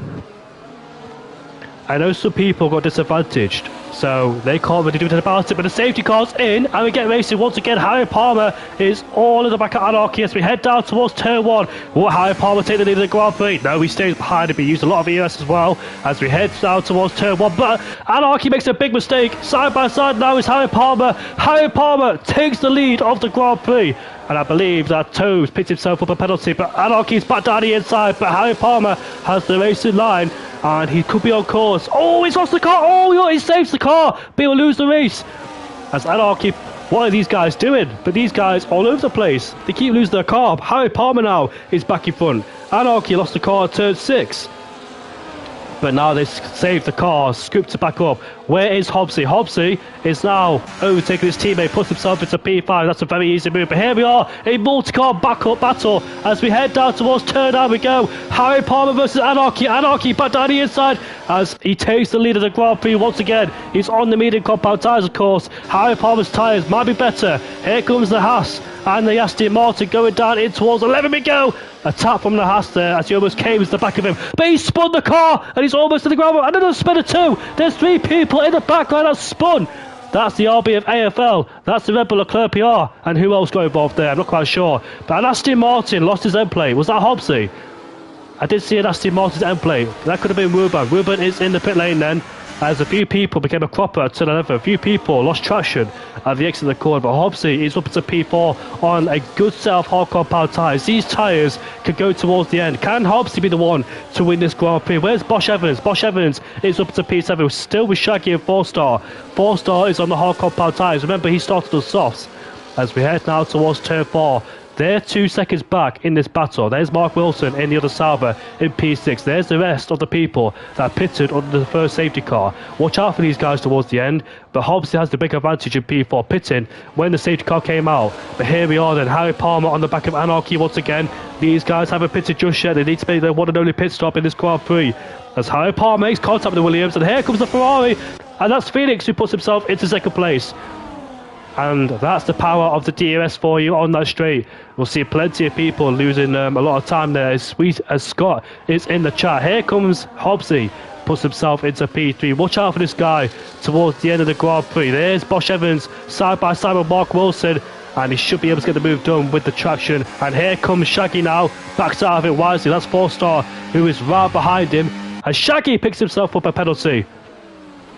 B: I know some people got disadvantaged, so they can't really do anything about it, but the safety car's in, and we get racing once again. Harry Palmer is all in the back of Anarchy as we head down towards turn 1. Will Harry Palmer take the lead of the Grand Prix? No, he stays behind him. He used a lot of ES as well as we head down towards turn 1, but Anarchy makes a big mistake. Side by side now is Harry Palmer. Harry Palmer takes the lead of the Grand Prix. And I believe that Toes picked himself up a penalty, but Anarchy's back down the inside, but Harry Palmer has the racing line, and he could be on course. Oh, he's lost the car. Oh, he saves the car, but he'll lose the race. As Anarchy, what are these guys doing? But these guys all over the place. They keep losing their car. Harry Palmer now is back in front. Anarchy lost the car at turn 6. But now they saved the car, scooped it back up. Where is Hobbsy? Hobbsy is now overtaking his teammate, puts himself into P5. That's a very easy move. But here we are, a multi-car backup battle as we head down towards turn 9 we go. Harry Palmer versus Anarchy. Anarchy back down the inside as he takes the lead of the Grand Prix once again. He's on the medium compound tyres, of course. Harry Palmer's tyres might be better. Here comes the Haas and the Aston Martin going down in towards 11 we go. A tap from the Haas there as he almost came into the back of him. But he spun the car and he's almost to the ground. Another spin of 2. There's 3 people in the background that spun. That's the RB of AFL. That's the Red Bull Leclerc PR. And who else got involved there? I'm not quite sure. But an Aston Martin lost his end plate. Was that Hobbsy? I did see an Aston Martin's end plate. That could have been Ruben. Ruben is in the pit lane then, as a few people became a cropper at turn 11. A few people lost traction at the exit of the corner, but Hobbsy is up to P4 on a good set of hard compound tyres. These tyres could go towards the end. Can Hobbsy be the one to win this Grand Prix? Where's Bosch Evans? Bosch Evans is up to P7, still with Shaggy and 4-star. 4-star is on the hard compound tyres. Remember, he started on softs. As we head now towards turn 4, they're 2 seconds back in this battle. There's Mark Wilson in the other Sauber in P6. There's the rest of the people that pitted under the first safety car. Watch out for these guys towards the end. But Hobbsy has the big advantage in P4 pitting when the safety car came out. But here we are then. Harry Palmer on the back of Anarchy once again. These guys haven't pitted just yet. They need to make their one and only pit stop in this Grand Prix. As Harry Palmer makes contact with the Williams. And here comes the Ferrari. And that's Felix who puts himself into second place. And that's the power of the DRS for you on that straight. We'll see plenty of people losing a lot of time there as Scott is in the chat. Here comes Hobbsy puts himself into P3. Watch out for this guy towards the end of the Grand Prix. There's Bosch Evans side by side with Mark Wilson, and he should be able to get the move done with the traction. And here comes Shaggy now, backs out of it wisely. That's 4-star, who is right behind him, and Shaggy picks himself up a penalty.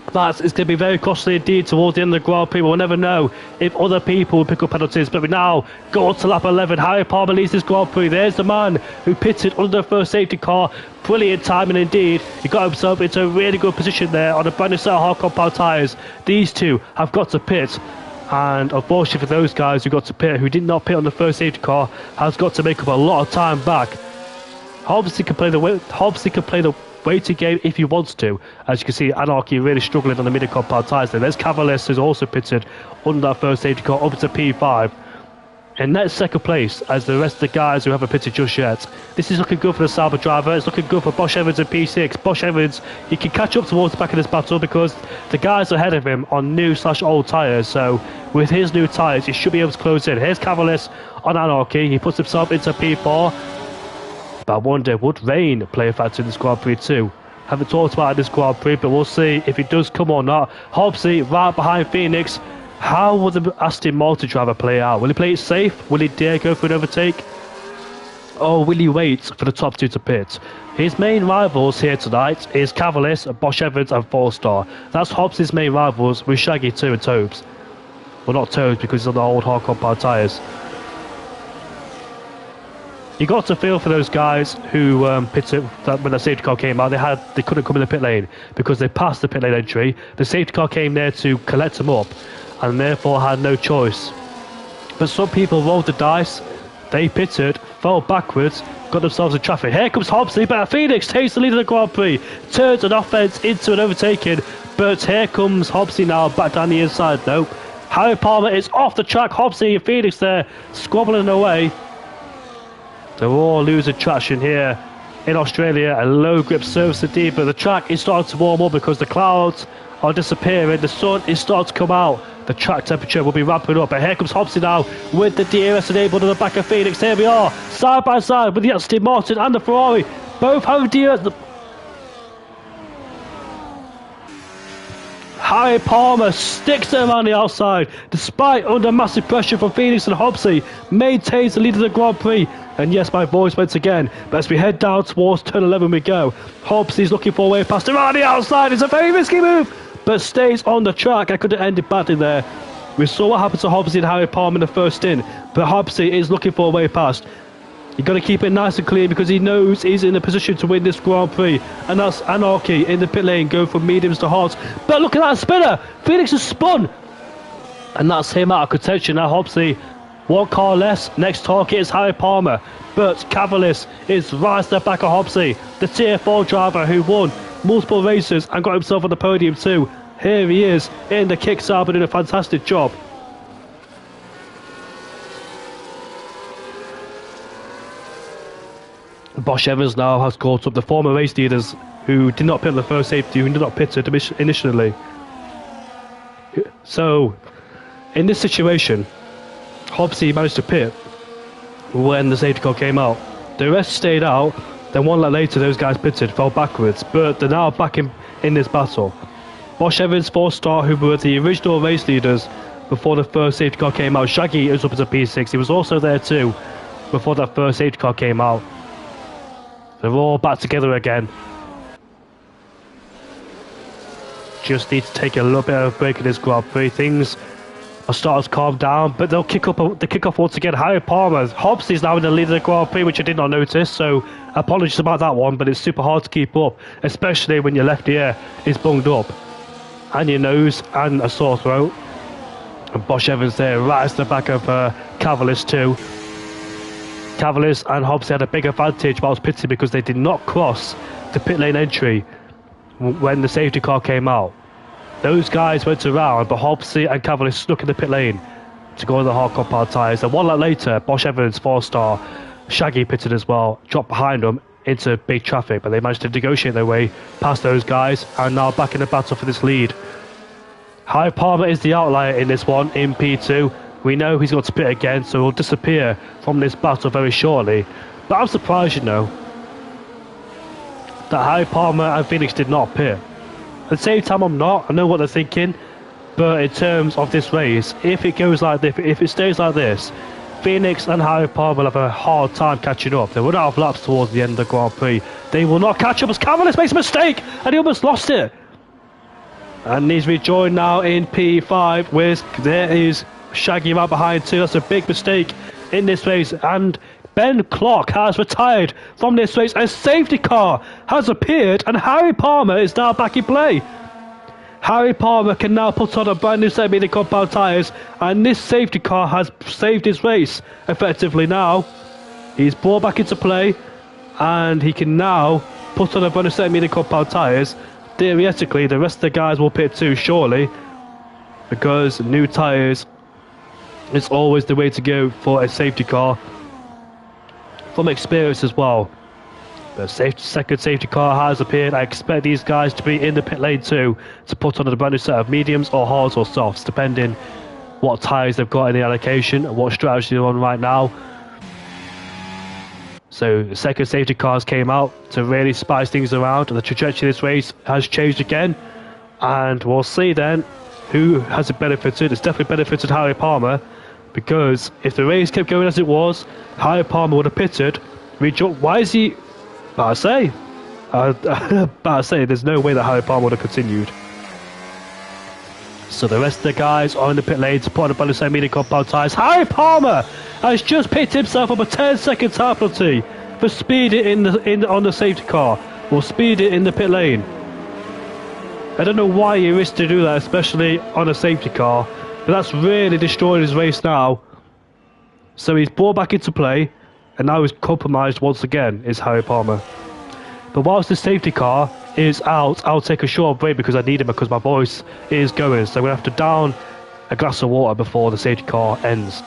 B: It's going to be very costly indeed towards the end of the Grand Prix. We'll never know if other people will pick up penalties. But we now go on to lap 11. Harry Palmer leads this Grand Prix. There's the man who pitted under the first safety car. Brilliant timing indeed. He got himself into a really good position there on a brand new set of hard compound tyres. These two have got to pit. And unfortunately for those guys who got to pit, who did not pit on the first safety car, has got to make up a lot of time back. Hobbs can play the waiting game if he wants to. As you can see, Anarchy really struggling on the mid compound tyres there. There's Cavaliers, who's also pitted under that first safety car, up to P5. And that's second place as the rest of the guys who haven't pitted just yet. This is looking good for the Sauber driver. It's looking good for Bosch Evans in P6. Bosch Evans, he can catch up towards the back of this battle because the guys ahead of him on new/old tyres. So with his new tyres, he should be able to close in. Here's Cavaliers on Anarchy. He puts himself into P4. But I wonder, would rain play a factor in this Grand Prix too? Haven't talked about it this Grand Prix, but we'll see if it does come or not. Hobbsy right behind Phoenix. How will the Aston Martin driver play out? Will he play it safe? Will he dare go for an overtake? Or will he wait for the top two to pit? His main rivals here tonight is Cavaliers, Bosch Evans and 4-star. That's Hobbsy's main rivals with Shaggy 2 and Tobes. Well, not Tobes because he's on the old hard compound tyres. You got to feel for those guys who pitted when the safety car came out. They couldn't come in the pit lane because they passed the pit lane entry. The safety car came there to collect them up, and therefore had no choice. But some people rolled the dice. They pitted, fell backwards, got themselves in traffic. Here comes Hobbsy, but Phoenix takes the lead of the Grand Prix, turns an offense into an overtaking. But here comes Hobbsy now, back down the inside. Nope. Harry Palmer is off the track. Hobbsy and Phoenix there, squabbling away. They're all losing traction here in Australia. A low grip surface indeed, but the track is starting to warm up because the clouds are disappearing. The sun is starting to come out. The track temperature will be ramping up. And here comes Hobbsy now with the DRS enabled on the back of Phoenix. Here we are, side by side with the Aston Martin and the Ferrari. Both have DRS. Harry Palmer sticks them on the outside, despite under massive pressure from Phoenix and Hobbsy, maintains the lead of the Grand Prix. And yes, my voice once again, but as we head down towards turn 11 we go. Hobbsy's looking for a way past him on the outside. It's a very risky move, but stays on the track. I could have ended badly there. We saw what happened to Hobbsy and Harry Palmer in the first stint, but Hobbsy is looking for a way past. You've got to keep it nice and clean because he knows he's in a position to win this Grand Prix. And that's Anarchy in the pit lane, going from mediums to hards. But look at that spinner! Phoenix has spun! And that's him out of contention. Now Hobbsy, one car less. Next target is Harry Palmer. But Cavaliers is right at the back of Hobbsy, the Tier 4 driver who won multiple races and got himself on the podium too. Here he is in the kick Sauber doing a fantastic job. Bosch Evans now has caught up the former race leaders who did not pit on the first safety, who did not pit initially. So, in this situation, Hobbsy managed to pit when the safety car came out. The rest stayed out, then one lap later those guys pitted, fell backwards, but they're now back in this battle. Bosch Evans, 4-star, who were the original race leaders before the first safety car came out. Shaggy is up as a P6, he was also there too before that first safety car came out. They're all back together again. Just need to take a little bit of a break in this Grand Prix. Things are starting to calm down, but they'll kick off once again. Harry Palmer, Hobbsy's now in the lead of the Grand Prix, which I did not notice, so apologies about that one, but it's super hard to keep up, especially when your left ear is bunged up, and your nose, and a sore throat. And Bosch Evans there, right at the back of Cavaliers too. Cavaliers and Hobbsy had a big advantage whilst pitting because they did not cross the pit lane entry when the safety car came out. Those guys went around, but Hobbsy and Cavaliers stuck in the pit lane to go on the hard compound tyres. And one lap later, Bosch Evans, 4-star, Shaggy pitted as well, dropped behind them into big traffic, but they managed to negotiate their way past those guys and now back in the battle for this lead. Harry Palmer is the outlier in this one in P2. We know he's got to pit again, so he'll disappear from this battle very shortly. But I'm surprised, you know. that Harry Palmer and Phoenix did not appear. At the same time, I'm not. I know what they're thinking, but in terms of this race, if it goes like this, if it stays like this, Phoenix and Harry Palmer will have a hard time catching up. They run out of laps towards the end of the Grand Prix. They will not catch up as Cavalis makes a mistake, and he almost lost it. And he's rejoined now in P5, where there is Shaggy right behind too. That's a big mistake in this race, and Ben Clark has retired from this race. A safety car has appeared, and Harry Palmer is now back in play. Harry Palmer can now put on a brand new set of medium compound tyres, and this safety car has saved his race effectively now. He's brought back into play, and he can now put on a brand new set of medium compound tyres. Theoretically, the rest of the guys will pit too, surely, because new tyres is always the way to go for a safety car, from experience as well. The second safety car has appeared. I expect these guys to be in the pit lane too, to put on a brand new set of mediums or hards or softs, depending what tyres they've got in the allocation and what strategy they're on right now. So the second safety cars came out to really spice things around, and the trajectory of this race has changed again. And we'll see then who has it benefited. It's definitely benefited Harry Palmer, because if the race kept going as it was, Harry Palmer would have pitted. Why is he... But I say, there's no way that Harry Palmer would have continued. So the rest of the guys are in the pit lane to put on a brand new medium compound tyres. Harry Palmer has just picked himself up a 10-second time penalty for speeding on the safety car, or speeding in the pit lane. I don't know why he risked to do that, especially on a safety car, but that's really destroyed his race now. So he's brought back into play, and now he's compromised once again, is Harry Palmer. But whilst the safety car is out, I'll take a short break because I need it, because my voice is going. So I'm going to have to down a glass of water before the safety car ends.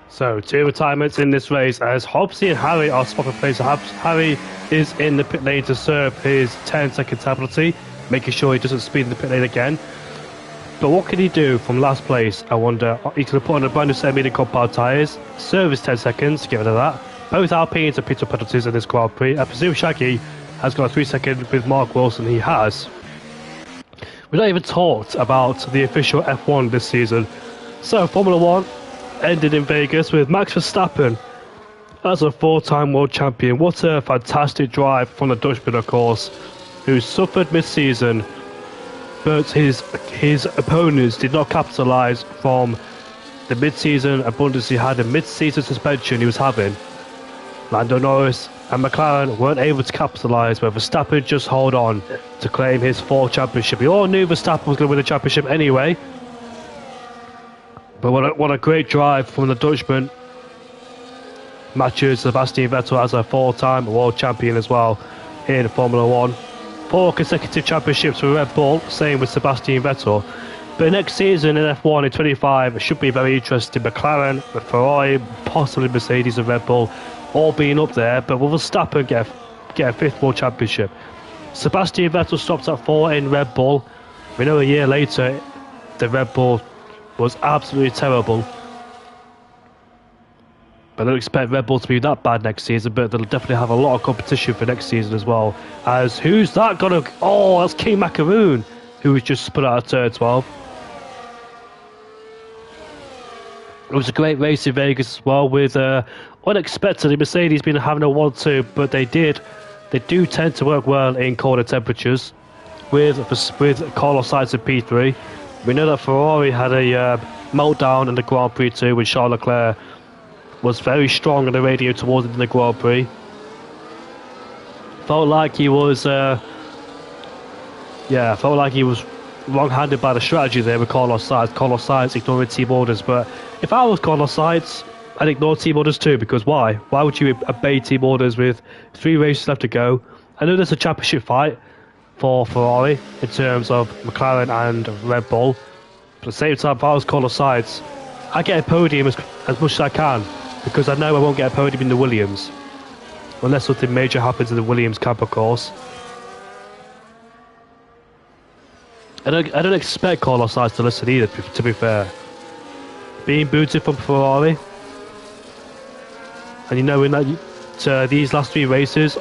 B: So, two retirements in this race as Hobbsy and Harry are swapping places. Harry is in the pit lane to serve his 10-second penalty, making sure he doesn't speed in the pit lane again. But what can he do from last place, I wonder? He could have put on a brand new set of medium compound tyres, serve his 10 seconds, get rid of that. Both Alpines are pit stop penalties in this Grand Prix. I presume Shaggy has got a 3-second with Mark Wilson. He has. We've not even talked about the official F1 this season. So, Formula 1 ended in Vegas with Max Verstappen as a 4-time world champion. What a fantastic drive from the Dutchman, of course, who suffered mid-season, but his opponents did not capitalise from the mid-season abundance he had, a mid-season suspension he was having. Lando Norris and McLaren weren't able to capitalise, but Verstappen just hold on to claim his 4th championship. We all knew Verstappen was going to win the championship anyway. But what a great drive from the Dutchman. Matches Sebastian Vettel as a 4-time world champion as well in Formula 1. 4 consecutive championships for Red Bull, same with Sebastian Vettel. But next season in F1 in 25 it should be very interesting. McLaren, Ferrari, possibly Mercedes and Red Bull all being up there, but will Verstappen get a fifth World Championship? Sebastian Vettel stopped at 4 in Red Bull. We know a year later the Red Bull was absolutely terrible. But I don't expect Red Bull to be that bad next season, but they'll definitely have a lot of competition for next season as well. As who's that gonna... Oh, that's King Macaroon, who was just put out of turn 12. It was a great race in Vegas as well, with unexpectedly Mercedes been having a 1-2, but they do tend to work well in colder temperatures. With Carlos Sainz in P3, we know that Ferrari had a meltdown in the Grand Prix too, with Charles Leclerc was very strong on the radio towards the end of the Grand Prix. Felt like he was wrong-handed by the strategy there with Carlos Sainz. Carlos Sainz ignoring team orders, but if I was Carlos Sainz, I'd ignore team orders too, because why? Why would you obey team orders with 3 races left to go? I know there's a championship fight for Ferrari in terms of McLaren and Red Bull, but at the same time, if I was Carlos Sainz, I get a podium as much as I can, because I know I won't get a podium in the Williams unless something major happens in the Williams camp, of course. I don't expect Carlos Sainz to listen either, to be fair. Being booted from Ferrari, and you know in that these last 3 races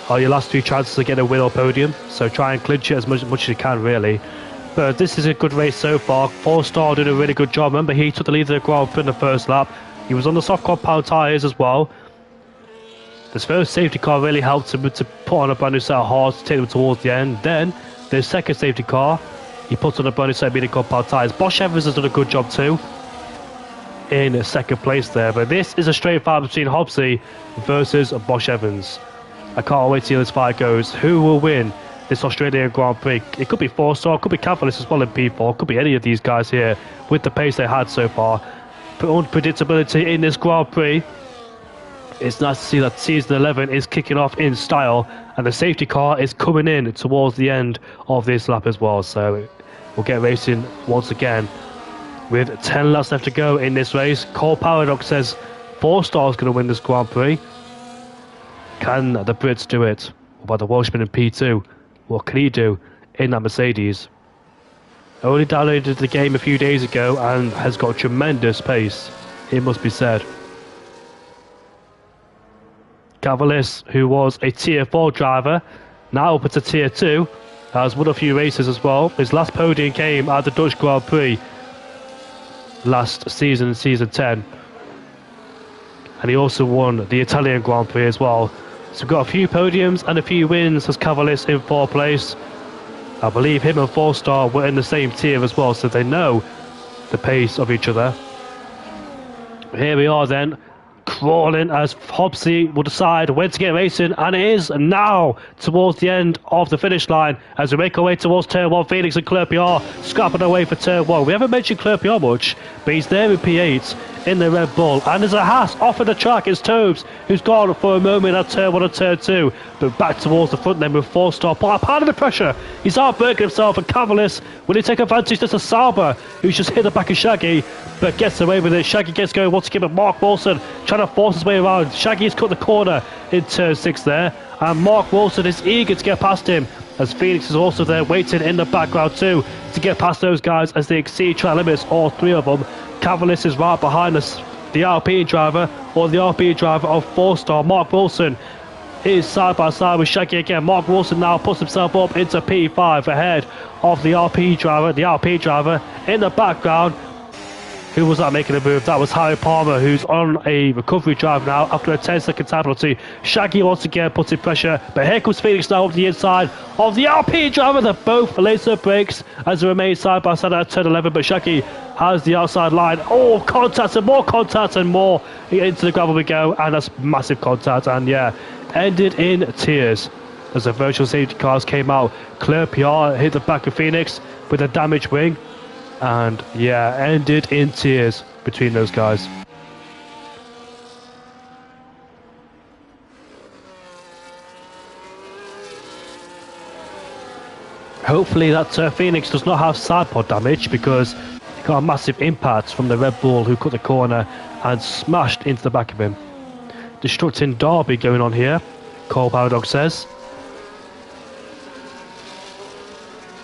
B: are your last 3 chances to get a win or podium, so try and clinch it as much as you can, really. But this is a good race so far. 4-star did a really good job. Remember, he took the lead of the Grand Prix in the first lap. He was on the soft compound tyres as well. This first safety car really helped him to put on a brand new set of hards to take them towards the end. Then, the second safety car, he put on a brand new set of medium compound tyres. Bosch Evans has done a good job too, in second place there. But this is a straight fight between Hobbsy versus Bosch Evans. I can't wait to see how this fight goes. Who will win this Australian Grand Prix? It could be 4-star, it could be Cavallis as well in P4, it could be any of these guys here with the pace they had so far. But unpredictability in this Grand Prix. It's nice to see that season 11 is kicking off in style, and the safety car is coming in towards the end of this lap as well. So we'll get racing once again with 10 laps left to go in this race. Cole Paradox says 4-star is going to win this Grand Prix. Can the Brits do it? What about the Welshman in P2? What can he do in that Mercedes? Only downloaded the game a few days ago and has got tremendous pace, it must be said. Cavallis, who was a Tier 4 driver, now up to Tier 2, has won a few races as well. His last podium came at the Dutch Grand Prix last season, season 10. And he also won the Italian Grand Prix as well. So we've got a few podiums and a few wins as Cavallis in 4th place. I believe him and 4-star were in the same tier as well, so they know the pace of each other. Here we are then, crawling as Hobbsy will decide when to get racing, and it is now towards the end of the finish line as we make our way towards turn 1. Phoenix and Clerpiar scrapping away for turn 1. We haven't mentioned Clerpiar much, but he's there in P8 in the Red Bull, and there's a Haas off of the track. It's Tobes who's gone for a moment at turn 1 and turn 2, but back towards the front then with 4-star. Part of the pressure, he's outburning himself, and Cavallis, will he take advantage? There's a Sauber who's just hit the back of Shaggy but gets away with it. Shaggy gets going once again, but Mark Wilson trying to force his way around. Shaggy has cut the corner in turn 6 there, and Mark Wilson is eager to get past him, as Phoenix is also there waiting in the background too to get past those guys as they exceed track limits, all 3 of them. Cavallis is right behind us, the Alpine driver, or the Alpine driver of 4-star. Mark Wilson is side by side with Shaggy again. Mark Wilson now puts himself up into P5 ahead of the Alpine driver. The Alpine driver in the background. Who was that making a move? That was Harry Palmer, who's on a recovery drive now after a 10-second time penalty. Shaggy once again putting pressure, but here comes Phoenix now up the inside of the Alpine driver. They're both laser brakes as they remain side by side at turn 11, but Shaggy has the outside line. Oh, contact and more into the gravel we go, and that's massive contact, and yeah, ended in tears as the virtual safety cars came out. Clerpiar hit the back of Phoenix with a damaged wing, and yeah, ended in tears between those guys. Hopefully that Phoenix does not have side pod damage, because he got a massive impact from the Red Bull who cut the corner and smashed into the back of him. Destructing Derby going on here, Cole Paradox says.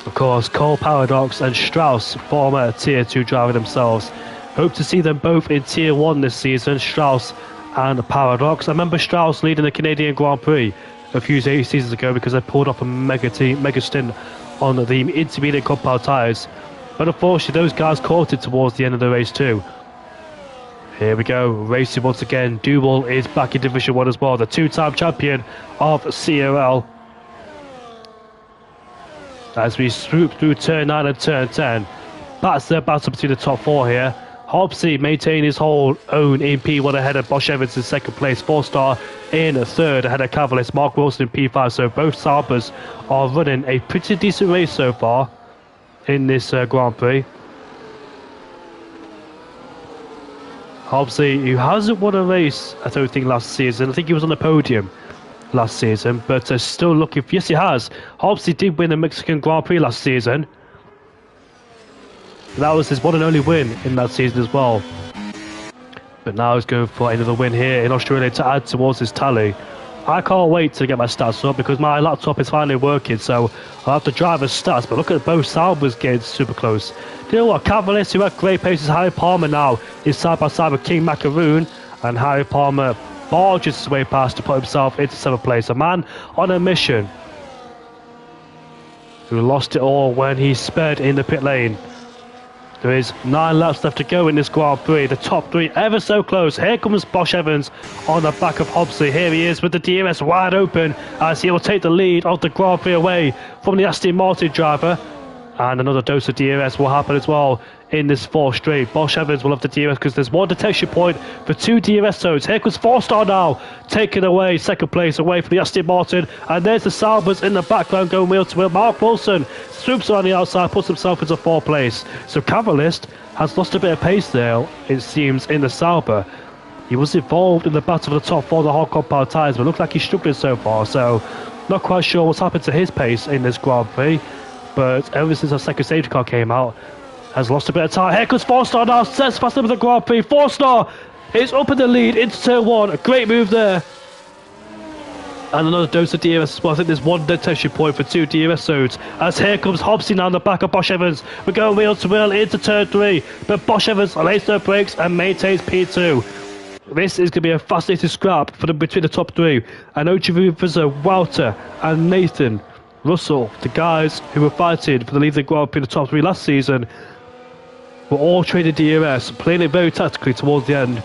B: Of course, Cole Paradox and Strauss, former Tier 2 driver themselves. Hope to see them both in Tier 1 this season, Strauss and Paradox. I remember Strauss leading the Canadian Grand Prix a few seasons ago because they pulled off a mega stint on the intermediate compound tyres. But unfortunately, those guys caught it towards the end of the race too. Here we go, racing once again. Duval is back in Division 1 as well, the two-time champion of CRL. As we swoop through turn 9 and turn 10, that's the battle between the top four here. Hobbsy maintaining his whole own in P1 ahead of Bosch Evans in second place, 4-star in third ahead of Cavalis, Mark Wilson in P5. So both Saubers are running a pretty decent race so far in this Grand Prix. Hobbsy, who hasn't won a race, I don't think, last season. I think he was on the podium last season, but still looking for... Yes, he has. Hobbsy did win the Mexican Grand Prix last season. That was his one and only win in that season as well. But now he's going for another win here in Australia to add towards his tally. I can't wait to get my stats up because my laptop is finally working, so I'll have to drive his stats. But look at both Saubers getting super close. Do you know what? Cavalis, who had great paces, Harry Palmer now is side by side with King Macaroon, and Harry Palmer barges his way past to put himself into 7th place. A man on a mission who lost it all when he sped in the pit lane. There is 9 laps left to go in this Grand Prix. The top 3 ever so close. Here comes Bosch Evans on the back of Hobbsy. Here he is with the DRS wide open as he will take the lead of the Grand Prix away from the Aston Martin driver. And another dose of DRS will happen as well in this 4th straight. Bosch Evans will have the DRS because there's one detection point for 2 DRS zones. Here comes 4-star now, taking away 2nd place away from the Aston Martin. And there's the Saubers in the background going wheel to wheel. Mark Wilson swoops on the outside, puts himself into 4th place. So Cavalist has lost a bit of pace there, it seems, in the Sauber. He was involved in the battle for the top 4 of the hard compound tyres, but looks like he's struggling so far. So not quite sure what's happened to his pace in this Grand Prix. But ever since our second safety car came out, has lost a bit of time. Here comes 4-star now, sets fast over the Grand Prix. 4-star is up in the lead into turn 1. A great move there. And another dose of DRS as well. I think there's one detection point for 2 DRS zones. As here comes Hobbsy now on the back of Bosch Evans. We're going wheel to wheel into turn 3. But Bosch Evans lays their brakes and maintains P2. This is going to be a fascinating scrap for between the top 3. I know Javier, Walter and Nathan Russell, the guys who were fighting for the lead of the Grand Prix in the top 3 last season, were all trading DRS, playing it very tactically towards the end.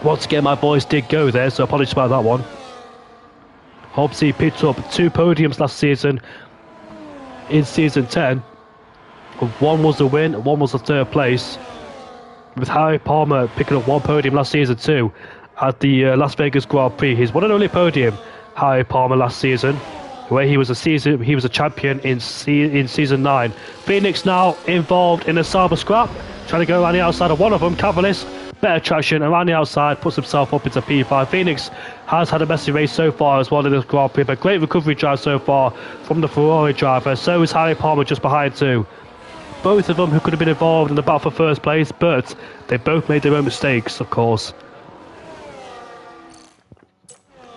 B: Once again, my voice did go there, so apologies about that one. Hobbsy picked up 2 podiums last season in season 10. One was a win, one was a 3rd place. With Harry Palmer picking up 1 podium last season too at the Las Vegas Grand Prix. His one and only podium, Harry Palmer, last season, where he was a champion in season 9. Phoenix now involved in a Sauber scrap, trying to go around the outside of one of them. Cavalis, better traction around the outside, puts himself up into P5. Phoenix has had a messy race so far as well in this Grand Prix, but great recovery drive so far from the Ferrari driver. So is Harry Palmer just behind too. Both of them who could have been involved in the battle for 1st place, but they both made their own mistakes, of course.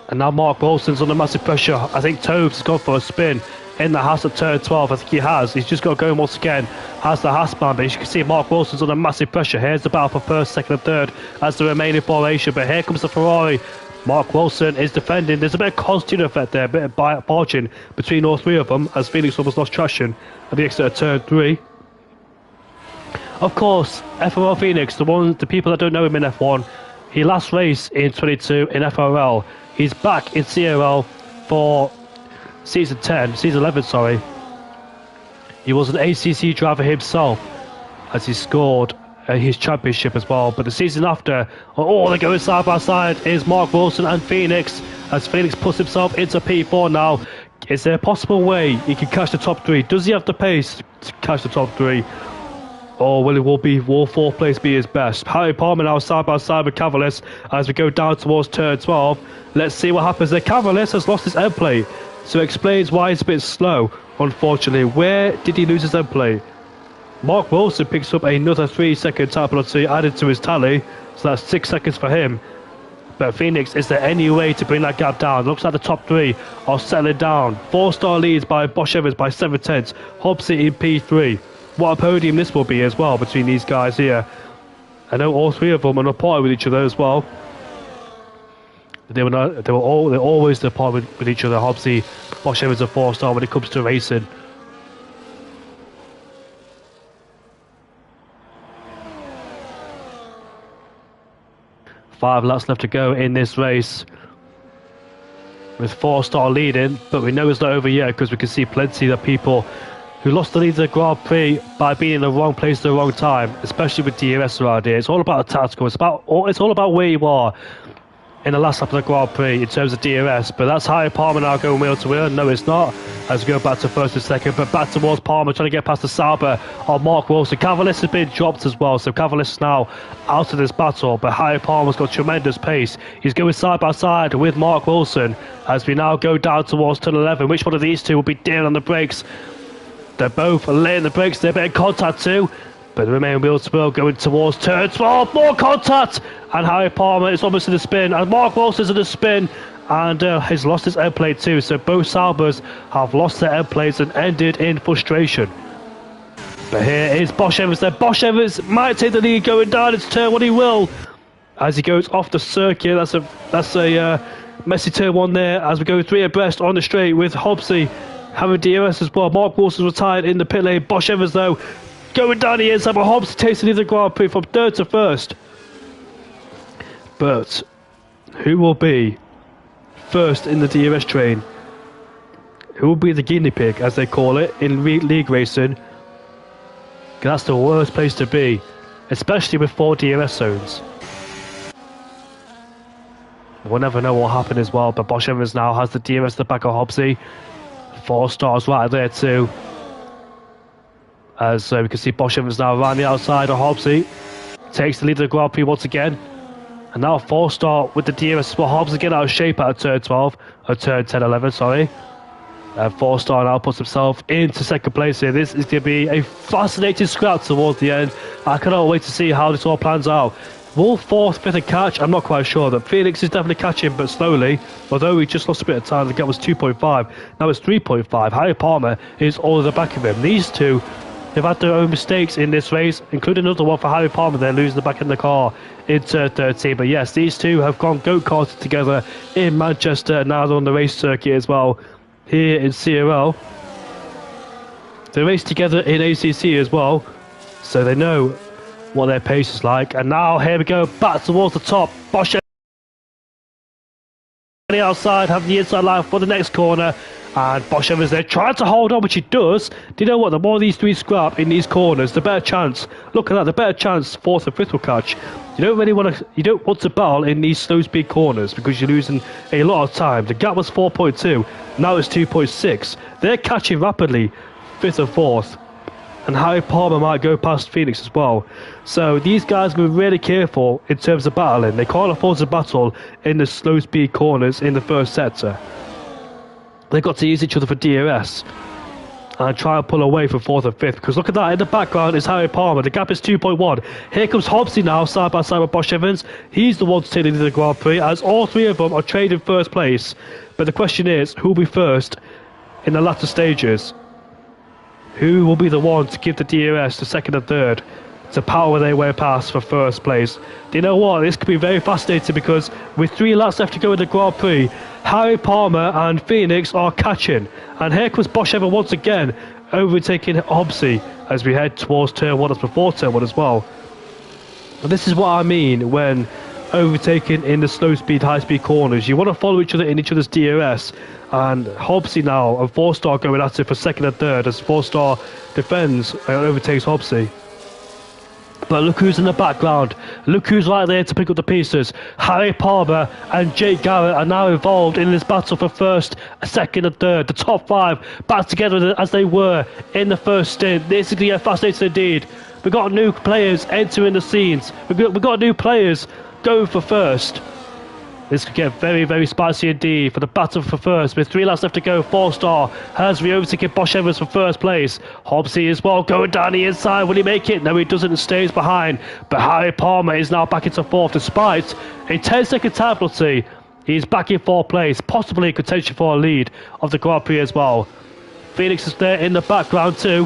B: And now Mark Wilson's under massive pressure. I think Toves has gone for a spin in the Haas at turn 12. I think he has. He's just got to go once again. Has the Haas man, but as you can see, Mark Wilson's under massive pressure. Here's the battle for 1st, 2nd and 3rd as the remaining formation. But here comes the Ferrari. Mark Wilson is defending. There's a bit of constitutive effect there, a bit of barging between all 3 of them as Phoenix almost lost traction at the exit of turn 3. Of course, FRL Phoenix, the people that don't know him in F1, he last raced in 22 in FRL. He's back in CRL for season 11, sorry. He was an ACC driver himself as he scored his championship as well. But the season after, they're going side by side, is Mark Wilson and Phoenix as Phoenix puts himself into P4 now. Is there a possible way he can catch the top 3? Does he have the pace to catch the top 3? Or will 4th place be his best? Harry Palmer now side by side with Cavalis as we go down towards turn 12. Let's see what happens there. Cavalis has lost his end plate So it explains why it's a bit slow, unfortunately. Where did he lose his end plate? Mark Wilson picks up another 3-second time penalty added to his tally, so that's 6 seconds for him. But Phoenix, is there any way to bring that gap down? Looks like the top three are settling down. 4-star leads by Bosch Evans by 7/10. Hobbsy in P3. What a podium this will be as well between these guys here. I know all three of them are apart with each other as well. They're always apart with each other. Hobbsy, Bosch Evans, a 4-star when it comes to racing. Five laps left to go in this race, with 4-star leading, but we know it's not over yet because we can see plenty of people who lost the lead of the Grand Prix by being in the wrong place at the wrong time, especially with DRS around here. It's all about the tactical. It's all about where you are in the last lap of the Grand Prix in terms of DRS. But that's Harry Palmer now going wheel to wheel. No, it's not. As we go back to first and second, but back towards Palmer, trying to get past the Sauber of Mark Wilson. Cavalis has been dropped as well, so Cavalis is now out of this battle. But Harry Palmer's got tremendous pace. He's going side by side with Mark Wilson as we now go down towards turn 11. Which one of these two will be dealing on the brakes? They're both laying the brakes. They're a bit of contact too. But the remaining wheel to wheel going towards turn 12. More contact! And Harry Palmer is almost in the spin. And Mark Wilson's in the spin. And has lost his end plate too. So both Saubers have lost their end plates and ended in frustration. But here is Bosch Evans there. Bosch Evans might take the lead going down. It's turn 1. He will. As he goes off the circuit. That's a messy turn 1 there. As we go 3 abreast on the straight with Hobbsy having DRS as well. Mark Wilson retired in the pit lane. Bosch Evans though going down the inside, but Hobbs takes the lead of the Grand Prix from 3rd to 1st. But who will be first in the DRS train? Who will be the guinea pig, as they call it, in league racing? That's the worst place to be, especially with 4 DRS zones. We'll never know what will happen as well, but Bosch Evans now has the DRS at the back of Hobbsy. 4 stars right there too. As we can see Bosch Evans now around the outside of Hobbsy. Takes the lead of the Grand Prix once again. And now 4-star with the DRS. Well, Hobbs again out of shape at turn 12. Or turn 10, 11, sorry. And 4-star now puts himself into 2nd place here. This is going to be a fascinating scrap towards the end. I cannot wait to see how this all plans out. Will 4th, 5th catch? I'm not quite sure. That Phoenix is definitely catching, but slowly. Although he just lost a bit of time. The gap was 2.5. Now it's 3.5. Harry Palmer is all at the back of him. These two have had their own mistakes in this race, including another one for Harry Palmer there, losing the back in the car in turn 13. But yes, these two have gone go-karted together in Manchester, and now they're on the race circuit as well here in CRL. They race together in ACC as well, so they know what their pace is like. And now here we go, back towards the top. Bosch on the outside, have the inside line for the next corner. And Bosch Evans there trying to hold on, which he does. Do you know what? The more these three scrap in these corners, the better chance. Look at that, the better chance 4th and 5th will catch. You don't want to battle in these slow speed corners because you're losing a lot of time. The gap was 4.2, now it's 2.6. They're catching rapidly, 5th and 4th. And Harry Palmer might go past Phoenix as well. So these guys will be really careful in terms of battling. They can't afford to battle in the slow speed corners in the first sector. They've got to use each other for DRS and try and pull away for 4th and 5th, because look at that, in the background is Harry Palmer. The gap is 2.1. Here comes Hobbsy now, side by side with Bosch Evans. He's the one to take the lead of the Grand Prix, as all three of them are trained in 1st place. But the question is, who will be first in the latter stages? Who will be the one to give the DRS to 2nd and 3rd to power their way past for 1st place? Do you know what? This could be very fascinating, because with 3 laps left to go in the Grand Prix, Harry Palmer and Phoenix are catching. And here comes Bosch Evans once again, overtaking Hobbsy as we head towards turn 1. That's before turn 1 as well. And this is what I mean when overtaking in the slow speed, high speed corners. You want to follow each other in each other's DRS. And Hobbsy now and 4-star going at it for 2nd and 3rd as 4-star defends and overtakes Hobbsy. But look who's in the background. Look who's right there to pick up the pieces. Harry Palmer and Jake Garrett are now involved in this battle for 1st, 2nd and 3rd. The top 5 back together as they were in the first stint. This is going to get fascinating indeed. We've got new players entering the scenes. We've got new players going for 1st. This could get very, very spicy indeed for the battle for first. With 3 laps left to go, 4-star has re-overtaken Bosch Evans for first place. Hobbsy as well going down the inside. Will he make it? No, he doesn't. Stays behind. But Harry Palmer is now back into 4th despite a 10-second time penalty. He's back in 4th place, possibly in contention for a lead of the Grand Prix as well. Phoenix is there in the background too.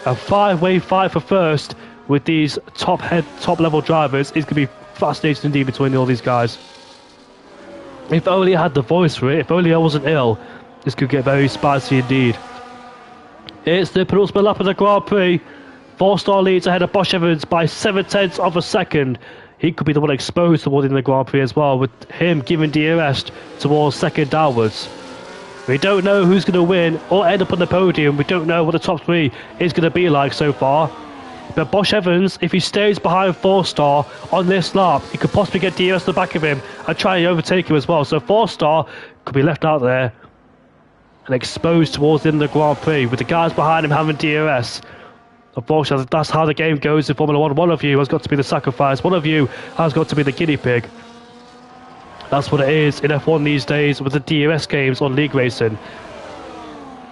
B: A 5-way fight for first with these top-level drivers. It's going to be fascinating indeed between all these guys. If only I had the voice for it, if only I wasn't ill, this could get very spicy indeed. It's the penultimate lap of the Grand Prix. 4-star leads ahead of Bosch Evans by 0.7 of a second. He could be the one exposed towards the Grand Prix as well, with him giving DRS towards second downwards. We don't know who's going to win or end up on the podium. We don't know what the top 3 is going to be like so far. But Bosch Evans, if he stays behind 4-star on this lap, he could possibly get DRS to the back of him and try and overtake him as well. So 4-star could be left out there and exposed towards the end of the Grand Prix with the guys behind him having DRS. Unfortunately, that's how the game goes in Formula 1. One of you has got to be the sacrifice. One of you has got to be the guinea pig. That's what it is in F1 these days with the DRS games on league racing.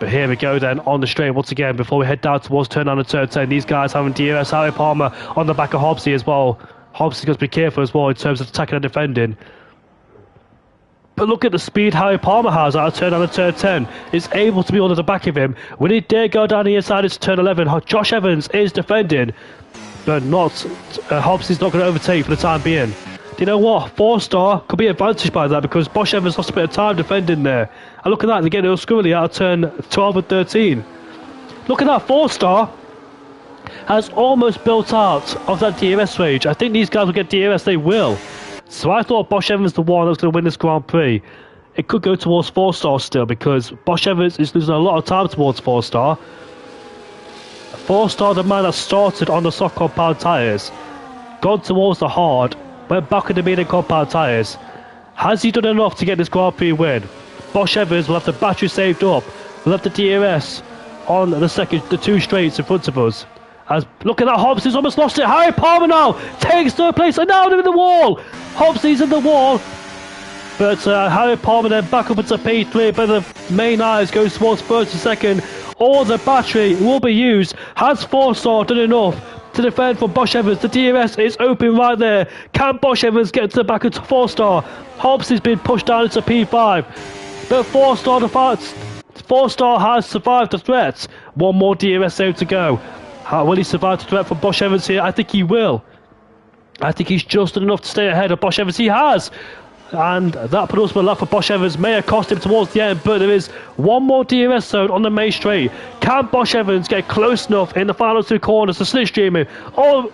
B: But here we go then on the straight once again before we head down towards turn 9 and turn 10. These guys having DRS, Harry Palmer on the back of Hobbsy as well. Hobbsy's got to be careful as well in terms of attacking and defending. But look at the speed Harry Palmer has out of turn 9 and turn 10. He's able to be under the back of him. When he dare go down the inside into turn 11, Josh Evans is defending. But not Hobbsy's not going to overtake for the time being. Do you know what? 4-star could be advantaged by that because Bosch Evans lost a bit of time defending there. And look at that, they're getting a squirrely out of turn 12 and 13. Look at that, 4-star has almost built out of that DRS range. I think these guys will get DRS, they will. So I thought Bosch Evans the one that was going to win this Grand Prix. It could go towards 4-star still because Bosch Evans is losing a lot of time towards 4-star. 4-star, the man that started on the soft compound tyres, gone towards the hard, went back in the medium compound tyres. Has he done enough to get this Grand Prix win? Bosch Evans will have the battery saved up. We'll have the DRS on the 2 straights in front of us. As look at that, Hobbsy's almost lost it. Harry Palmer now takes 3rd place and now they're in the wall. Hobbsy's in the wall. But Harry Palmer then back up into P3, but the main eyes goes towards 1st and 2nd. All the battery will be used. Has 4-star done enough to defend from Bosch Evans? The DRS is open right there. Can Bosch Evans get to the back into 4-star? Hobbsy's been pushed down into P5. But 4-star has survived the threat. One more DRS zone to go. How will he survive the threat from Bosch Evans here? I think he will. I think he's just done enough to stay ahead of Bosch Evans. He has. And that penultimate lap for Bosch Evans may have cost him towards the end, but there is one more DRS zone on the main straight. Can Bosch Evans get close enough in the final 2 corners to slipstream him? Oh,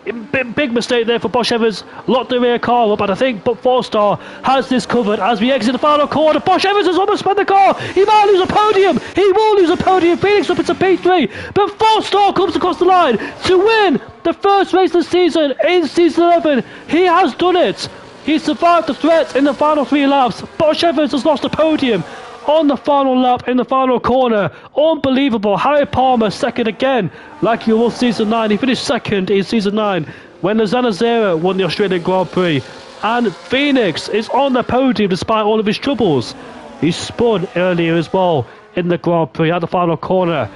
B: big mistake there for Bosch Evans. Locked the rear car up, and I think 4-star has this covered as we exit the final corner. Bosch Evans has almost spun the car. He might lose a podium. He will lose a podium. Phoenix up into P3, but 4-star comes across the line to win the first race of the season in season 11. He has done it. He survived the threat in the final 3 laps. Bosch Evans has lost the podium on the final lap in the final corner. Unbelievable. Harry Palmer 2nd again, like he was season 9. He finished 2nd in season 9 when the Zanazera won the Australian Grand Prix. And Phoenix is on the podium despite all of his troubles. He spun earlier as well in the Grand Prix at the final corner.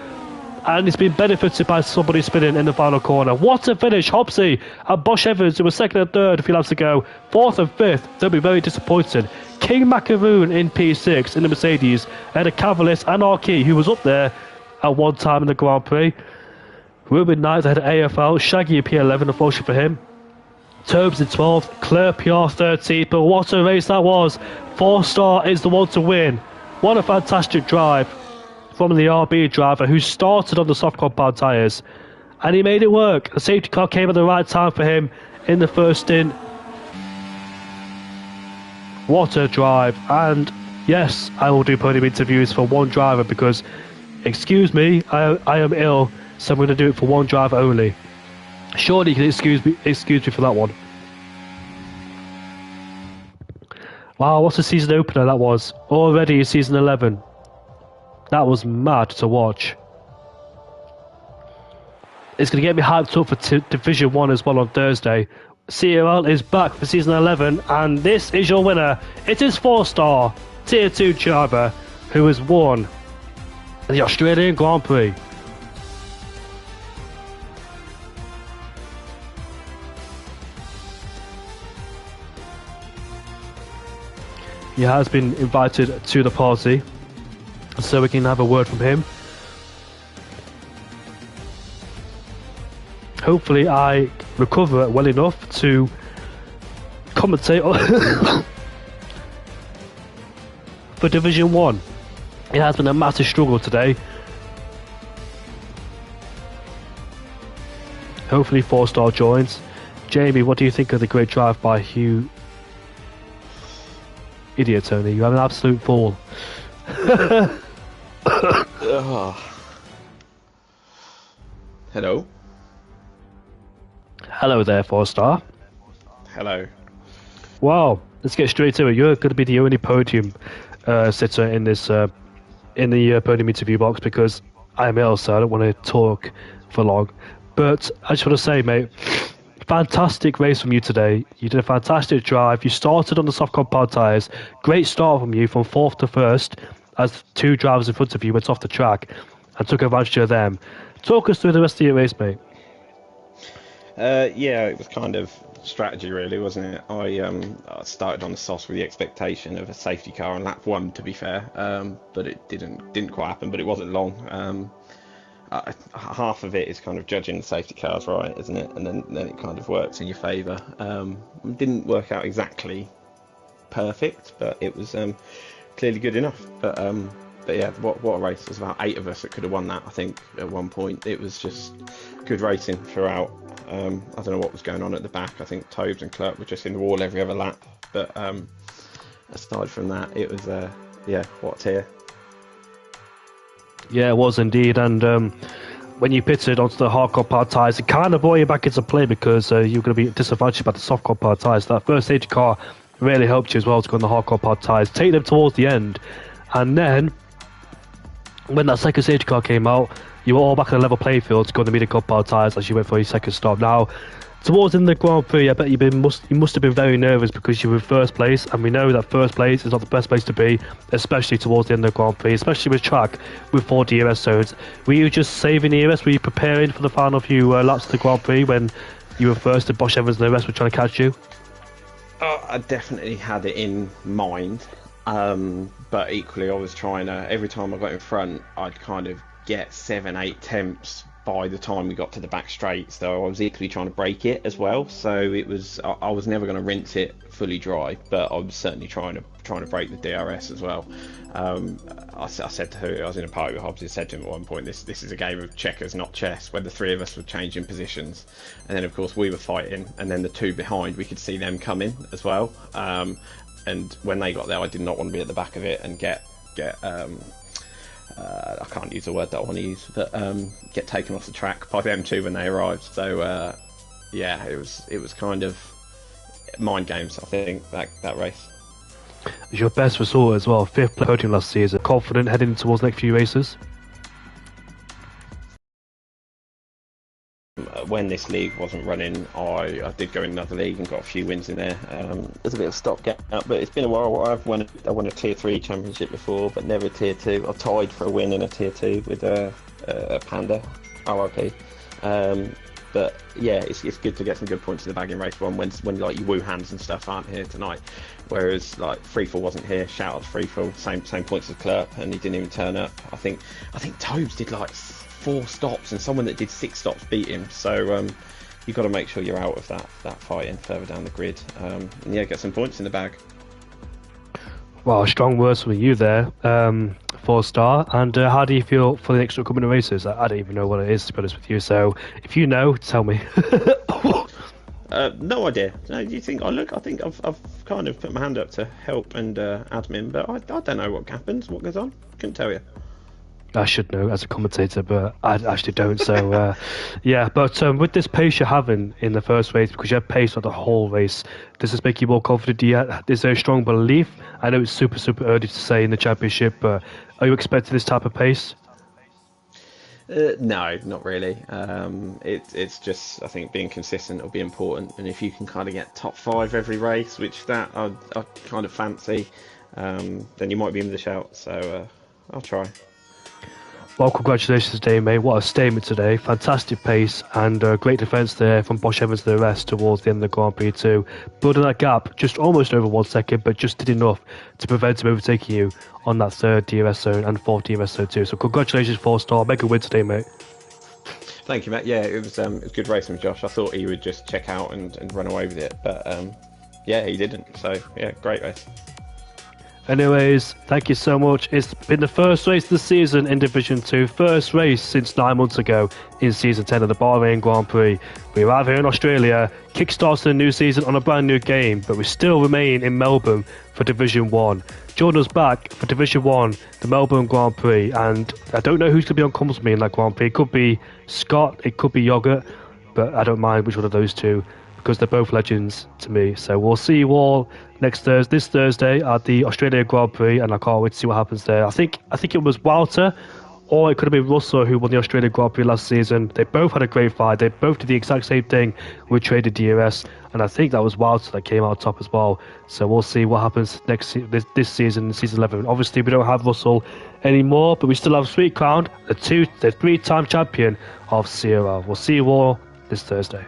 B: And he's been benefited by somebody spinning in the final corner. What a finish. Hobbsy and Bosch Evans, who were 2nd and 3rd a few laps ago, 4th and 5th, they'll be very disappointed. King Macaroon in P6 in the Mercedes, and a Cavalis Anarchy, who was up there at one time in the Grand Prix. Ruben Knight had an AFL, Shaggy in P11, unfortunately for him. Turbs in 12th, Claire PR 13th, but what a race that was. 4-star is the one to win. What a fantastic drive from the RB driver who started on the soft compound tyres, and he made it work. The safety car came at the right time for him in the first stint. What a drive. And yes, I will do podium interviews for one driver because, excuse me, I am ill, so I'm going to do it for one driver only. Surely you can excuse me for that one. Wow, what a season opener that was. Already in season 11. That was mad to watch. It's going to get me hyped up for Division 1 as well on Thursday, CRL is back for season 11, and this is your winner. It is 4-star Tier 2 driver who has won the Australian Grand Prix. He has been invited to the party, so we can have a word from him. Hopefully I recover well enough to commentate for Division 1. It has been a massive struggle today. Hopefully 4-star joins. Jamie, what do you think of the great drive by Hugh? Idiot, Tony, you have an absolute fool.
C: Hello.
B: Hello there, 4-star.
C: Hello.
B: Wow, let's get straight to it. You're going to be the only podium sitter in this in the podium interview box because I'm ill, so I don't want to talk for long. But I just want to say, mate, fantastic race from you today. You did a fantastic drive. You started on the soft compound tyres. Great start from you, from 4th to 1st, as 2 drivers in front of you went off the track and took advantage of them. Talk us through the rest of your race, mate.
C: Yeah, it was kind of strategy, really, wasn't it? I started on the sauce with the expectation of a safety car on lap 1, to be fair, but it didn't quite happen. But it wasn't long. Half of it is kind of judging the safety cars, right, isn't it? And then it kind of works in your favour. Didn't work out exactly perfect, but it was clearly good enough. But yeah, what a race! There's about 8 of us that could have won that, I think, at one point. It was just good racing throughout. I don't know what was going on at the back. I think Tobes and Clerk were just in the wall every other lap. But aside from that, it was yeah, what a tier.
B: Yeah, it was indeed. And when you pitted onto the hard compound tyres, it kind of brought you back into play because you were going to be disadvantaged by the soft compound tyres. That first safety car really helped you as well to go on the hard compound tyres, take them towards the end. And then when that second safety car came out, you were all back on a level playing field to go on the medium compound tyres as you went for your second stop. Now, towards in the Grand Prix, I bet you must have been very nervous because you were in first place, and we know that first place is not the best place to be, especially towards the end of the Grand Prix, especially with track with 4 DRS zones. Were you just saving the ERS? Were you preparing for the final few laps of the Grand Prix when you were first and Bosch Evans and the rest were trying to catch you?
C: I definitely had it in mind, but equally I was trying to, every time I got in front, I'd kind of get 7-8 temps by the time we got to the back straight, so I was equally trying to break it as well. So it was, I was never going to rinse it fully dry, but I was certainly trying to break the DRS as well. I said to her, I was in a party with Hobbs, I said to him at one point, this is a game of checkers, not chess, where the 3 of us were changing positions, and then of course we were fighting, and then the 2 behind, we could see them coming as well. And when they got there, I did not want to be at the back of it and get I can't use the word that I want to use, but get taken off the track by them too when they arrived. So yeah, it was kind of mind games, I think, that race.
B: It's your best result as well, 5th podium last season. Confident heading towards the next few races?
C: When this league wasn't running, I did go in another league and got a few wins in there. There's a bit of stopgap, but it's been a while. I won a Tier 3 championship before, but never a Tier 2. I tied for a win in a Tier 2 with a Panda, RRP. But yeah, it's good to get some good points in the bag in race 1 when like your Wuhans and stuff aren't here tonight. Whereas like Freefall wasn't here. Shout out to Freefall, same points as Clerp, and he didn't even turn up. I think Tobes did like 4 stops, and someone that did 6 stops beat him. So you've got to make sure you're out of that fighting further down the grid. And yeah, get some points in the bag.
B: Well, strong words from you there, 4-star. And how do you feel for the next upcoming races? I don't even know what it is, to be honest with you. So if you know, tell me.
C: No idea. No, you think? I think I've kind of put my hand up to help and admin, but I don't know what happens, what goes on. Couldn't tell you.
B: I should know as a commentator, but I actually don't. So, yeah. But with this pace you're having in the first race, because you had pace on the whole race, does this make you more confident? Is there a strong belief? I know it's super early to say in the championship, but are you expecting this type of pace?
C: No, not really. It's just, I think being consistent will be important, and if you can kind of get top five every race, which that I kind of fancy, then you might be in the shout. So I'll try.
B: Well, congratulations today, mate. What a statement today. Fantastic pace and great defence there from Bosch Evans to the rest towards the end of the Grand Prix too. Building that gap just almost over 1 second, but just did enough to prevent him overtaking you on that third DRS zone and fourth DRS zone too. So congratulations, 4-star. Mega win today, mate.
C: Thank you, Matt. Yeah, it was good racing with Josh. I thought he would just check out and run away with it, but yeah, he didn't. So yeah, great race.
B: Anyways, thank you so much. It's been the first race of the season in Division 2. First race since 9 months ago in Season 10 of the Bahrain Grand Prix. We arrive here in Australia, kickstarts the new season on a brand new game, but we still remain in Melbourne for Division 1. Join us back for Division 1, the Melbourne Grand Prix, and I don't know who's going to be on comms with me in that Grand Prix. It could be Scott, it could be Yogurt, but I don't mind which one of those two, because they're both legends to me. So we'll see you all this Thursday at the Australia Grand Prix, and I can't wait to see what happens there. I think it was Walter, or it could have been Russell, who won the Australia Grand Prix last season. They both had a great fight. They both did the exact same thing with traded DRS, and I think that was Walter that came out top as well. So we'll see what happens this season, season 11. Obviously, we don't have Russell anymore, but we still have Sweet Crown, the 3-time champion of CRL. We'll see you all this Thursday.